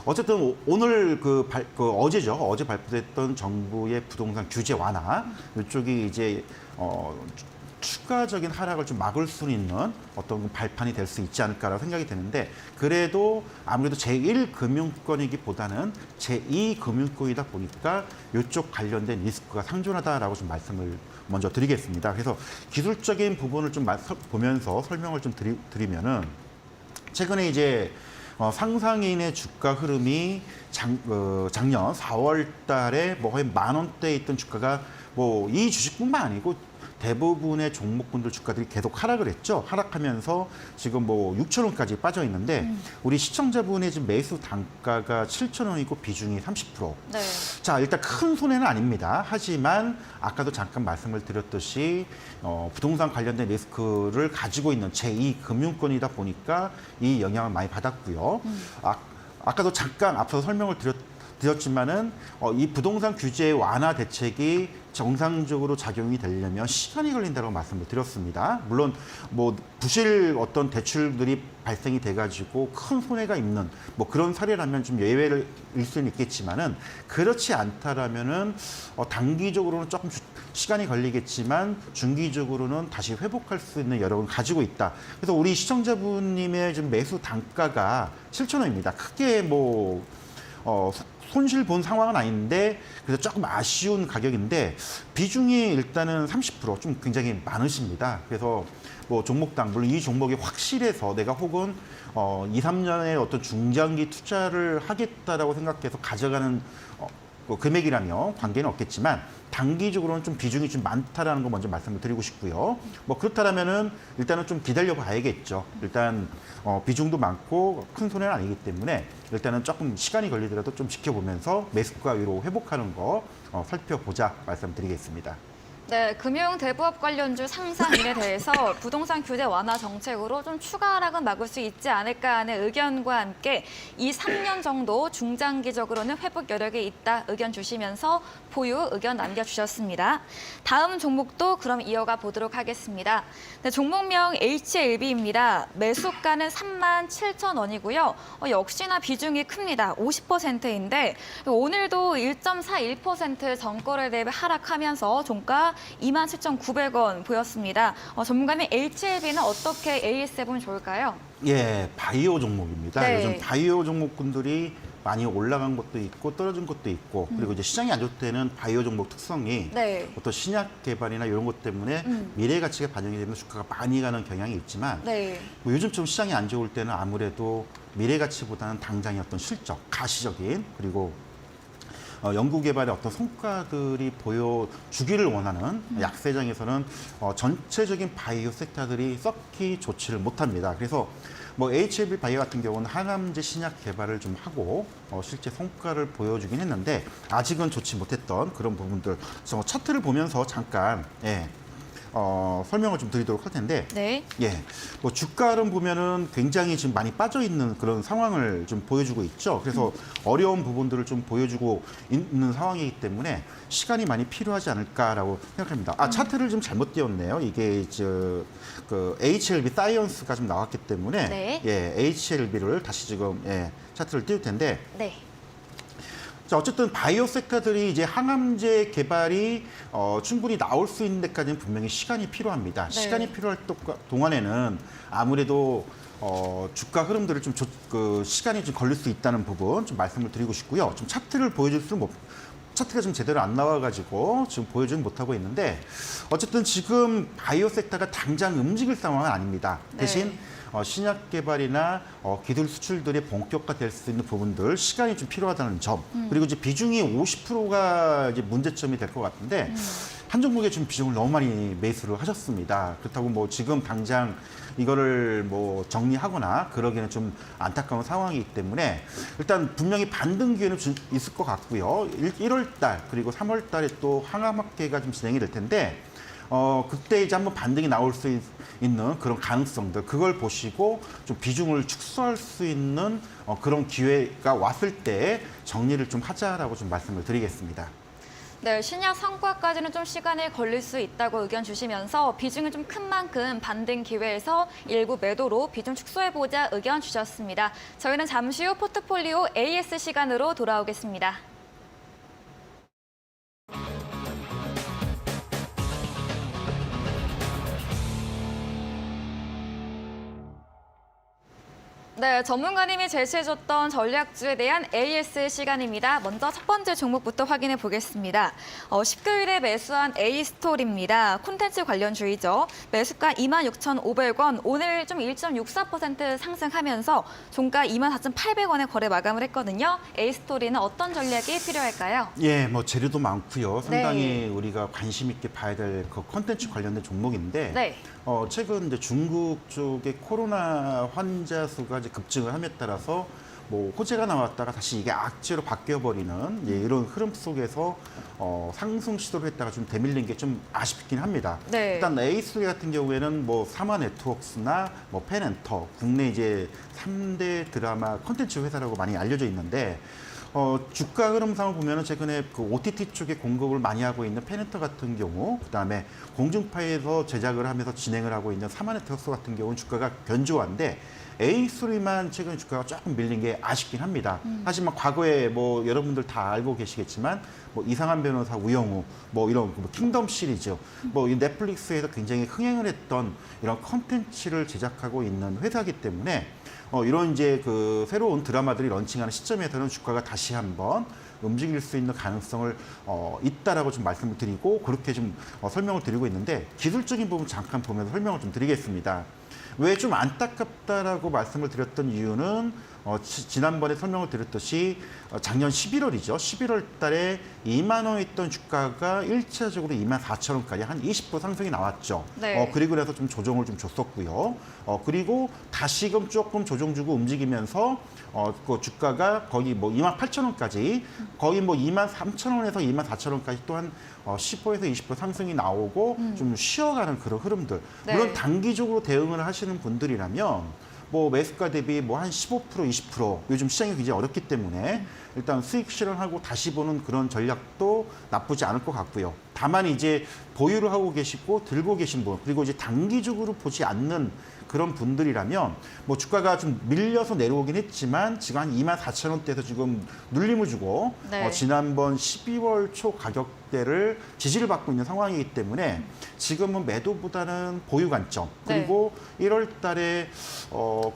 어쨌든 오늘 어제죠. 어제 발표됐던 정부의 부동산 규제 완화 이쪽이 이제 추가적인 하락을 좀 막을 수 있는 어떤 발판이 될 수 있지 않을까라고 생각이 되는데 그래도 아무래도 제1금융권이기보다는 제2금융권이다 보니까 이쪽 관련된 리스크가 상존하다라고 좀 말씀을 먼저 드리겠습니다. 그래서 기술적인 부분을 좀 보면서 설명을 좀 드리면은 최근에 이제 상상인의 주가 흐름이 작년 4월 달에 뭐 거의 10,000원대에 있던 주가가 뭐 이 주식뿐만 아니고 대부분의 종목군들 주가들이 계속 하락을 했죠. 하락하면서 지금 뭐 6,000원까지 빠져 있는데 우리 시청자분의 지금 매수 단가가 7,000원이고 비중이 30%. 네. 자, 일단 큰 손해는 아닙니다. 하지만 아까도 잠깐 말씀을 드렸듯이 부동산 관련된 리스크를 가지고 있는 제2금융권이다 보니까 이 영향을 많이 받았고요. 아까도 잠깐 앞서 설명을 드렸지만은 이 부동산 규제 완화 대책이 정상적으로 작용이 되려면 시간이 걸린다고 말씀을 드렸습니다. 물론 뭐 부실 어떤 대출들이 발생이 돼가지고 큰 손해가 있는 뭐 그런 사례라면 좀 예외를 일 수는 있겠지만은 그렇지 않다라면은 단기적으로는 조금 시간이 걸리겠지만 중기적으로는 다시 회복할 수 있는 여력을 가지고 있다. 그래서 우리 시청자분님의 좀 매수 단가가 7,000원입니다. 크게 뭐 손실 본 상황은 아닌데 그래서 조금 아쉬운 가격인데 비중이 일단은 30%좀 굉장히 많으십니다. 그래서 뭐 종목당 물론 이 종목이 확실해서 내가 혹은 2, 3년의 어떤 중장기 투자를 하겠다라고 생각해서 가져가는 뭐 금액이라면 관계는 없겠지만 단기적으로는 좀 비중이 좀 많다라는 거 먼저 말씀을 드리고 싶고요. 뭐 그렇다면은 일단은 좀 기다려 봐야겠죠. 일단 비중도 많고 큰 손해는 아니기 때문에 일단은 조금 시간이 걸리더라도 좀 지켜보면서 매수가 위로 회복하는 거 살펴보자 말씀드리겠습니다. 네, 금융 대부업 관련주 상상인에 대해서 부동산 규제 완화 정책으로 좀 추가 하락은 막을 수 있지 않을까 하는 의견과 함께 2, 3년 정도 중장기적으로는 회복 여력이 있다 의견 주시면서 보유 의견 남겨주셨습니다. 다음 종목도 그럼 이어가 보도록 하겠습니다. 네, 종목명 HLB입니다. 매수가는 37,000원이고요. 역시나 비중이 큽니다. 50%인데 오늘도 1.41% 전거래 대비 하락하면서 종가 27,900원 보였습니다. 전문가님 HLB는 어떻게 AS 해보면 좋을까요? 예, 바이오 종목입니다. 네. 요즘 바이오 종목군들이 많이 올라간 것도 있고 떨어진 것도 있고 그리고 이제 시장이 안 좋을 때는 바이오 종목 특성이 네. 어떤 신약 개발이나 이런 것 때문에 미래 가치가 반영이 되면서 주가가 많이 가는 경향이 있지만 네. 뭐 요즘 좀 시장이 안 좋을 때는 아무래도 미래 가치보다는 당장의 어떤 실적, 가시적인 그리고 연구개발의 어떤 성과들이 보여주기를 원하는 약세장에서는 전체적인 바이오 섹터들이 썩히 좋지를 못합니다. 그래서 뭐 HLB 바이오 같은 경우는 항암제 신약 개발을 좀 하고 실제 성과를 보여주긴 했는데 아직은 좋지 못했던 그런 부분들. 그래서 차트를 보면서 잠깐 설명을 좀 드리도록 할 텐데, 네. 예, 뭐 주가 흐름 보면은 굉장히 지금 많이 빠져 있는 그런 상황을 좀 보여주고 있죠. 그래서 어려운 부분들을 좀 보여주고 있는 상황이기 때문에 시간이 많이 필요하지 않을까라고 생각합니다. 차트를 좀 잘못 띄웠네요. 이게 그 HLB 사이언스가 좀 나왔기 때문에 네. 예, HLB를 다시 지금 차트를 띄울 텐데. 네. 자, 어쨌든 바이오 섹터들이 이제 항암제 개발이 충분히 나올 수 있는 데까지는 분명히 시간이 필요합니다. 네. 시간이 필요할 동안에는 아무래도 주가 흐름들을 좀 시간이 좀 걸릴 수 있다는 부분 좀 말씀을 드리고 싶고요. 좀 차트를 보여줄 차트가 좀 제대로 안 나와가지고 지금 보여주지 못하고 있는데 어쨌든 지금 바이오 섹터가 당장 움직일 상황은 아닙니다. 네. 대신 신약 개발이나 기술 수출들이 본격화될 수 있는 부분들 시간이 좀 필요하다는 점 그리고 이제 비중이 50%가 이제 문제점이 될 것 같은데 한 종목에 지금 비중을 너무 많이 매수를 하셨습니다. 그렇다고 뭐 지금 당장 이거를 뭐 정리하거나 그러기에는 좀 안타까운 상황이기 때문에 일단 분명히 반등 기회는 있을 것 같고요. 1월 달 그리고 3월 달에 또 항암학회가 좀 진행이 될 텐데 그때 이제 한번 반등이 나올 수 있는 그런 가능성들 그걸 보시고 좀 비중을 축소할 수 있는 그런 기회가 왔을 때 정리를 좀 하자라고 좀 말씀을 드리겠습니다. 네, 신약 성과까지는 좀 시간이 걸릴 수 있다고 의견 주시면서 비중이 좀 큰 만큼 반등 기회에서 일부 매도로 비중 축소해보자 의견 주셨습니다. 저희는 잠시 후 포트폴리오 AS 시간으로 돌아오겠습니다. 네, 전문가님이 제시해줬던 전략주에 대한 AS 시간입니다. 먼저 첫 번째 종목부터 확인해 보겠습니다. 19일에 매수한 A스토리입니다. 콘텐츠 관련주이죠. 매수가 26,500원, 오늘 좀 1.64% 상승하면서 종가 24,800원에 거래 마감을 했거든요. A스토리는 어떤 전략이 필요할까요? 예, 뭐 재료도 많고요. 상당히 네. 우리가 관심 있게 봐야 될 그 콘텐츠 관련된 종목인데 네. 최근 이제 중국 쪽의 코로나 환자 수가 이제 급증을 함에 따라서 뭐 호재가 나왔다가 다시 이게 악재로 바뀌어 버리는 이런 흐름 속에서 상승 시도를 했다가 좀 되밀린 게 좀 아쉽긴 합니다. 네. 일단 에이스 같은 경우에는 뭐 사마 네트워크스나 뭐 펜엔터 국내 이제 3대 드라마 콘텐츠 회사라고 많이 알려져 있는데 주가 흐름상을 보면은 최근에 그 OTT 쪽에 공급을 많이 하고 있는 펜엔터 같은 경우, 그다음에 공중파에서 제작을 하면서 진행을 하고 있는 사마 네트워크스 같은 경우는 주가가 견조한데 A3만 최근 주가가 조금 밀린 게 아쉽긴 합니다. 하지만 과거에 뭐 여러분들 다 알고 계시겠지만 뭐 이상한 변호사 우영우, 뭐 이런 뭐 킹덤 시리즈, 뭐 이 넷플릭스에서 굉장히 흥행을 했던 이런 컨텐츠를 제작하고 있는 회사이기 때문에 이런 이제 그 새로운 드라마들이 런칭하는 시점에서는 주가가 다시 한번 움직일 수 있는 가능성을 있다라고 좀 말씀을 드리고 그렇게 좀 설명을 드리고 있는데 기술적인 부분 잠깐 보면서 설명을 좀 드리겠습니다. 왜 좀 안타깝다라고 말씀을 드렸던 이유는 지난번에 설명을 드렸듯이 작년 11월이죠. 11월 달에 2만 원 있던 주가가 1차적으로 2만 4천 원까지 한 20% 상승이 나왔죠. 네. 그리고 그래서 좀 조정을 좀 줬었고요. 그리고 다시금 조금 조정 주고 움직이면서 그 주가가 거의 뭐 2만 8천 원까지 거의 뭐 2만 3천 원에서 2만 4천 원까지 또한 10%에서 20% 상승이 나오고 좀 쉬어가는 그런 흐름들. 네. 물론 단기적으로 대응을 하시는 분들이라면 뭐 매수가 대비 뭐 한 15%, 20% 요즘 시장이 굉장히 어렵기 때문에 일단 수익 실현하고 다시 보는 그런 전략도 나쁘지 않을 것 같고요. 다만 이제 보유를 하고 계시고 들고 계신 분 그리고 이제 단기적으로 보지 않는 그런 분들이라면 뭐 주가가 좀 밀려서 내려오긴 했지만 지금 한 2만 4천 원대에서 지금 눌림을 주고 네. 지난번 12월 초 가격대를 지지를 받고 있는 상황이기 때문에 지금은 매도보다는 보유 관점 그리고 1월 달에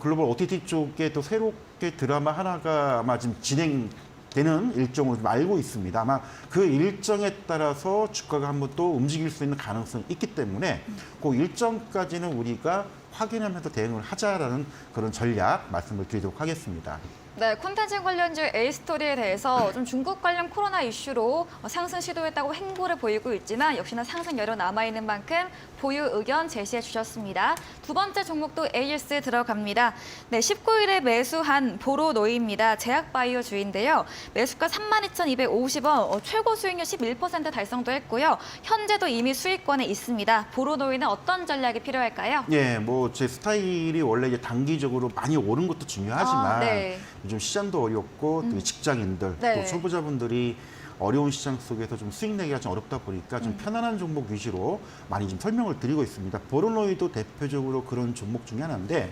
글로벌 OTT 쪽에 또 새롭게 드라마 하나가 아마 지금 진행되는 일정으로 좀 알고 있습니다. 아마 그 일정에 따라서 주가가 한번 또 움직일 수 있는 가능성이 있기 때문에 그 일정까지는 우리가 확인하면서 대응을 하자라는 그런 전략 말씀을 드리도록 하겠습니다. 네, 콘텐츠 관련주 A스토리에 대해서 좀 중국 관련 코로나 이슈로 상승 시도했다고 행보를 보이고 있지만 역시나 상승 여력 남아있는 만큼 보유 의견 제시해 주셨습니다. 두 번째 종목도 AS 들어갑니다. 네, 19일에 매수한 보로노이입니다. 제약바이오주인데요. 매수가 32,250원, 최고 수익률 11% 달성도 했고요. 현재도 이미 수익권에 있습니다. 보로노이는 어떤 전략이 필요할까요? 예, 뭐 제 스타일이 원래 이제 단기적으로 많이 오른 것도 중요하지만 네. 요즘 시장도 어렵고 또 직장인들 네. 또 초보자분들이 어려운 시장 속에서 좀 수익 내기가 좀 어렵다 보니까 좀 편안한 종목 위주로 많이 좀 설명을 드리고 있습니다. 보로노이도 대표적으로 그런 종목 중에 하나인데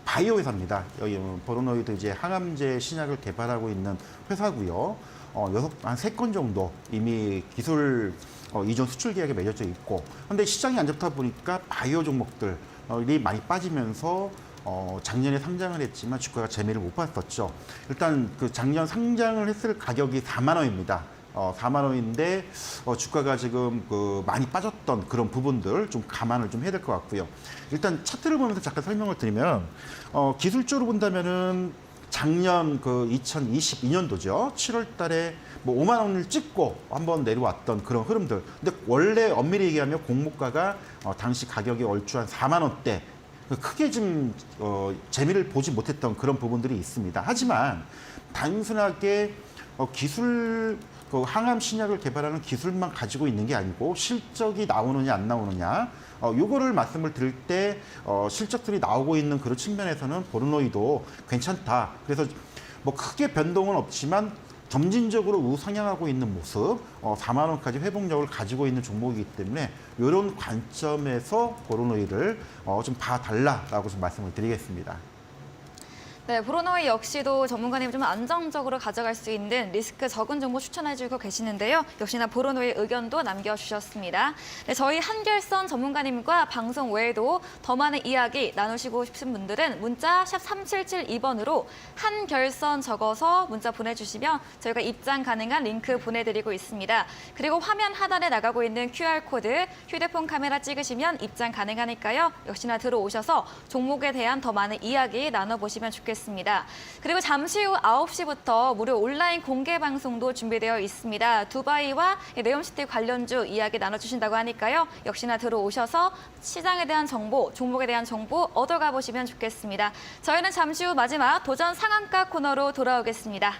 바이오 회사입니다. 여기 보로노이도 이제 항암제 신약을 개발하고 있는 회사고요. 한 3건 정도 이미 기술 이전 수출 계약에 맺어져 있고 근데 시장이 안 좋다 보니까 바이오 종목들이 많이 빠지면서 작년에 상장을 했지만 주가가 재미를 못 봤었죠. 일단 그 작년 상장을 했을 가격이 4만 원입니다. 4만 원인데 주가가 지금 그 많이 빠졌던 그런 부분들 좀 감안을 좀 해야 될 것 같고요. 일단 차트를 보면서 잠깐 설명을 드리면 기술적으로 본다면은 작년 그 2022년도죠. 7월 달에 뭐 5만 원을 찍고 한번 내려왔던 그런 흐름들. 근데 원래 엄밀히 얘기하면 공모가가 당시 가격이 얼추 한 4만 원대 크게 좀 재미를 보지 못했던 그런 부분들이 있습니다. 하지만 단순하게 기술 그 항암 신약을 개발하는 기술만 가지고 있는 게 아니고 실적이 나오느냐 안 나오느냐 요거를 말씀을 드릴 때 실적들이 나오고 있는 그런 측면에서는 보르노이도 괜찮다. 그래서 뭐 크게 변동은 없지만 점진적으로 우상향하고 있는 모습, 4만 원까지 회복력을 가지고 있는 종목이기 때문에 이런 관점에서 보르노이를 좀 봐달라라고 좀 말씀을 드리겠습니다. 네, 보로노이 역시도 전문가님 좀 안정적으로 가져갈 수 있는 리스크 적은 종목 추천해주고 계시는데요. 역시나 보로노이 의견도 남겨주셨습니다. 네, 저희 한결선 전문가님과 방송 외에도 더 많은 이야기 나누시고 싶은 분들은 문자 샵 3772번으로 한결선 적어서 문자 보내주시면 저희가 입장 가능한 링크 보내드리고 있습니다. 그리고 화면 하단에 나가고 있는 QR코드 휴대폰 카메라 찍으시면 입장 가능하니까요. 역시나 들어오셔서 종목에 대한 더 많은 이야기 나눠보시면 좋겠습니다. 그리고 잠시 후 9시부터 무료 온라인 공개 방송도 준비되어 있습니다. 두바이와 네옴시티 관련주 이야기 나눠주신다고 하니까요. 역시나 들어오셔서 시장에 대한 정보, 종목에 대한 정보 얻어가 보시면 좋겠습니다. 저희는 잠시 후 마지막 도전 상한가 코너로 돌아오겠습니다.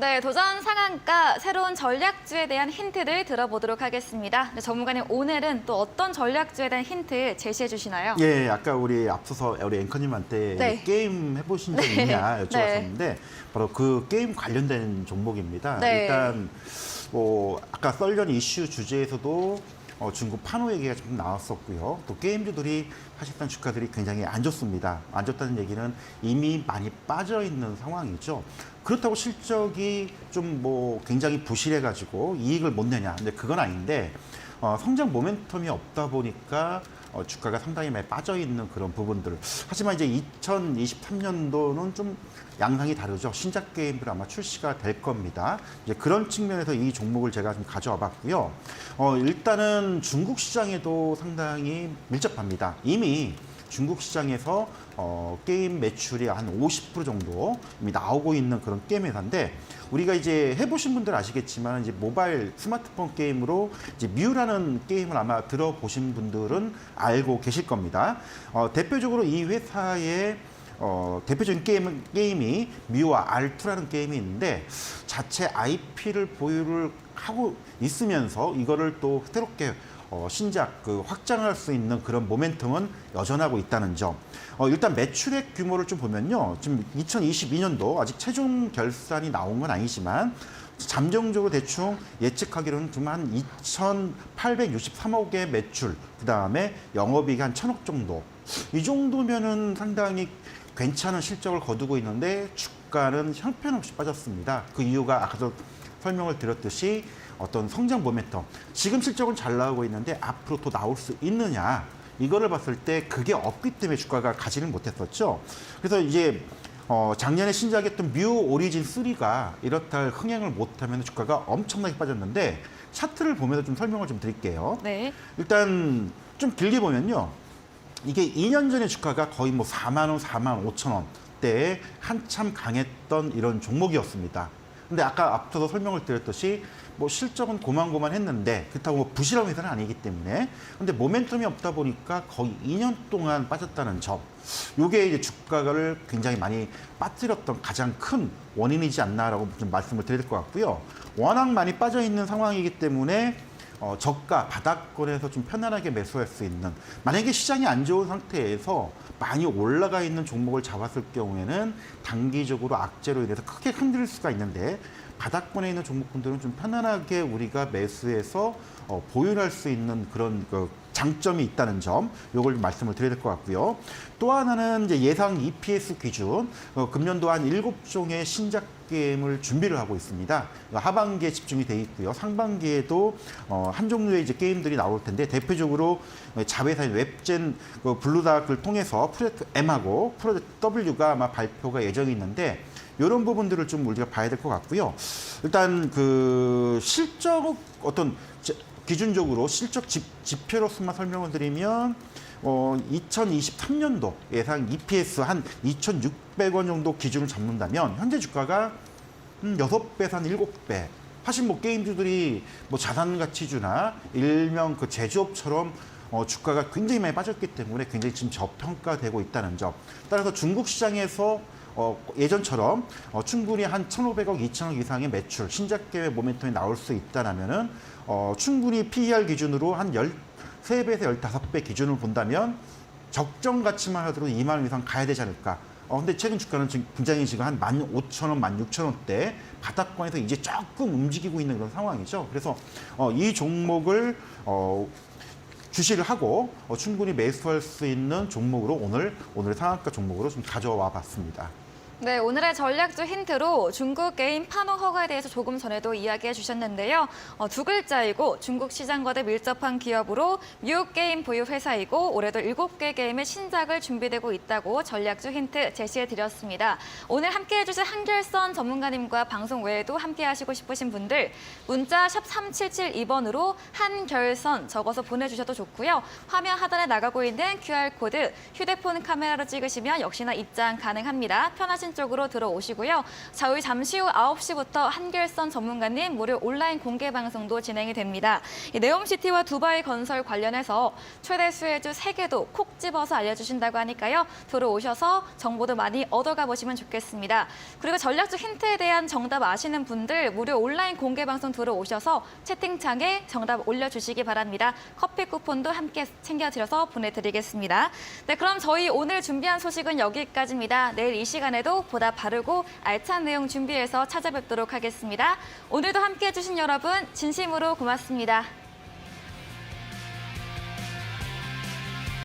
네, 도전 상한가 새로운 전략주에 대한 힌트를 들어보도록 하겠습니다. 네, 전문가님, 오늘은 또 어떤 전략주에 대한 힌트 제시해 주시나요? 예, 아까 우리 앞서서 우리 앵커님한테 네. 게임 해보신 적 있냐 여쭤봤었는데 바로 그 게임 관련된 종목입니다. 네. 일단 아까 썰전 이슈 주제에서도 중국 판호 얘기가 좀 나왔었고요. 또 게임주들이 사실상 주가들이 굉장히 안 좋습니다. 안 좋다는 얘기는 이미 많이 빠져 있는 상황이죠. 그렇다고 실적이 좀 굉장히 부실해가지고 이익을 못 내냐. 근데 그건 아닌데 성장 모멘텀이 없다 보니까 주가가 상당히 많이 빠져 있는 그런 부분들. 하지만 이제 2023년도는 좀 양상이 다르죠. 신작 게임들 아마 출시가 될 겁니다. 이제 그런 측면에서 이 종목을 제가 좀 가져와 봤고요. 일단은 중국 시장에도 상당히 밀접합니다. 이미 중국 시장에서 게임 매출이 한 50% 정도 이미 나오고 있는 그런 게임 회사인데 우리가 이제 해보신 분들 아시겠지만 이제 모바일 스마트폰 게임으로 이제 뮤라는 게임을 아마 들어보신 분들은 알고 계실 겁니다. 대표적으로 이 회사의 대표적인 게임이 뮤와 R2라는 게임이 있는데 자체 IP를 보유를 하고 있으면서 이거를 또 새롭게 신작 확장할 수 있는 그런 모멘텀은 여전하고 있다는 점. 일단 매출액 규모를 좀 보면요. 지금 2022년도 아직 최종 결산이 나온 건 아니지만 잠정적으로 대충 예측하기로는 좀 한 2,863억의 매출, 그다음에 영업이익이 한 1,000억 정도. 이 정도면은 상당히 괜찮은 실적을 거두고 있는데 주가는 형편없이 빠졌습니다. 그 이유가 아까도 설명을 드렸듯이 어떤 성장 모멘텀, 지금 실적은 잘 나오고 있는데 앞으로 더 나올 수 있느냐, 이거를 봤을 때 그게 없기 때문에 주가가 가지를 못했었죠. 그래서 이제 작년에 신작했던 뮤 오리진 3가 이렇다 할 흥행을 못하면 주가가 엄청나게 빠졌는데 차트를 보면서 좀 설명을 좀 드릴게요. 네. 일단 좀 길게 보면요. 이게 2년 전에 주가가 거의 4만 원, 4만 5천 원대에 한참 강했던 이런 종목이었습니다. 근데 아까 앞서서 설명을 드렸듯이 실적은 고만고만했는데 그렇다고 부실한 회사는 아니기 때문에 근데 모멘텀이 없다 보니까 거의 2년 동안 빠졌다는 점. 요게 이제 주가를 굉장히 많이 빠뜨렸던 가장 큰 원인이지 않나라고 좀 말씀을 드릴 것 같고요. 워낙 많이 빠져 있는 상황이기 때문에 저가 바닥권에서 좀 편안하게 매수할 수 있는, 만약에 시장이 안 좋은 상태에서 많이 올라가 있는 종목을 잡았을 경우에는 단기적으로 악재로 인해서 크게 흔들릴 수가 있는데 바닥권에 있는 종목분들은 좀 편안하게 우리가 매수해서 보유할 수 있는 그런 장점이 있다는 점, 요걸 말씀을 드려야 될 것 같고요. 또 하나는 이제 예상 EPS 기준, 금년도 한 7종의 신작 게임을 준비를 하고 있습니다. 하반기에 집중이 돼 있고요. 상반기에도 한 종류의 이제 게임들이 나올 텐데 대표적으로 자회사인 웹젠 블루닥을 통해서 프로젝트 M하고 프로젝트 W가 아마 발표가 예정이 있는데 이런 부분들을 좀 우리가 봐야 될 것 같고요. 일단 실적 기준적으로 실적 지표로서만 설명을 드리면 2023년도 예상 EPS 한 2,600원 정도 기준을 잡는다면 현재 주가가 6배에서 한 7배. 사실 게임주들이 자산가치주나 일명 제조업처럼 주가가 굉장히 많이 빠졌기 때문에 굉장히 지금 저평가되고 있다는 점. 따라서 중국 시장에서 예전처럼 충분히 한 1,500억, 2,000억 이상의 매출, 신작 계획 모멘텀이 나올 수 있다라면은 충분히 PER 기준으로 한 13배에서 15배 기준을 본다면 적정 가치만 하더라도 2만 원 이상 가야 되지 않을까. 근데 최근 주가는 지금 굉장히 지금 한 15,000원, 16,000원대 바닥권에서 이제 조금 움직이고 있는 그런 상황이죠. 그래서 이 종목을 주시를 하고 충분히 매수할 수 있는 종목으로 오늘 상한가 종목으로 좀 가져와 봤습니다. 네, 오늘의 전략주 힌트로 중국 게임 판호 허가에 대해서 조금 전에도 이야기해 주셨는데요. 두 글자이고 중국 시장과도 밀접한 기업으로 뮤 게임 보유 회사이고 올해도 7개 게임의 신작을 준비되고 있다고 전략주 힌트 제시해 드렸습니다. 오늘 함께해 주실 한결선 전문가님과 방송 외에도 함께하시고 싶으신 분들 문자 샵 3772번으로 한결선 적어서 보내주셔도 좋고요. 화면 하단에 나가고 있는 QR코드 휴대폰 카메라로 찍으시면 역시나 입장 가능합니다. 편하신 사무실 쪽으로 들어오시고요. 저희 잠시 후 9시부터 한결선 전문가님 무료 온라인 공개 방송도 진행이 됩니다. 이 네옴시티와 두바이 건설 관련해서 최대 수혜주 3개도 콕 집어서 알려주신다고 하니까요. 들어오셔서 정보도 많이 얻어가 보시면 좋겠습니다. 그리고 전략적 힌트에 대한 정답 아시는 분들 무료 온라인 공개 방송 들어오셔서 채팅창에 정답 올려주시기 바랍니다. 커피 쿠폰도 함께 챙겨드려서 보내드리겠습니다. 네, 그럼 저희 오늘 준비한 소식은 여기까지입니다. 내일 이 시간에도 보다 바르고 알찬 내용 준비해서 찾아뵙도록 하겠습니다. 오늘도 함께해 주신 여러분 진심으로 고맙습니다.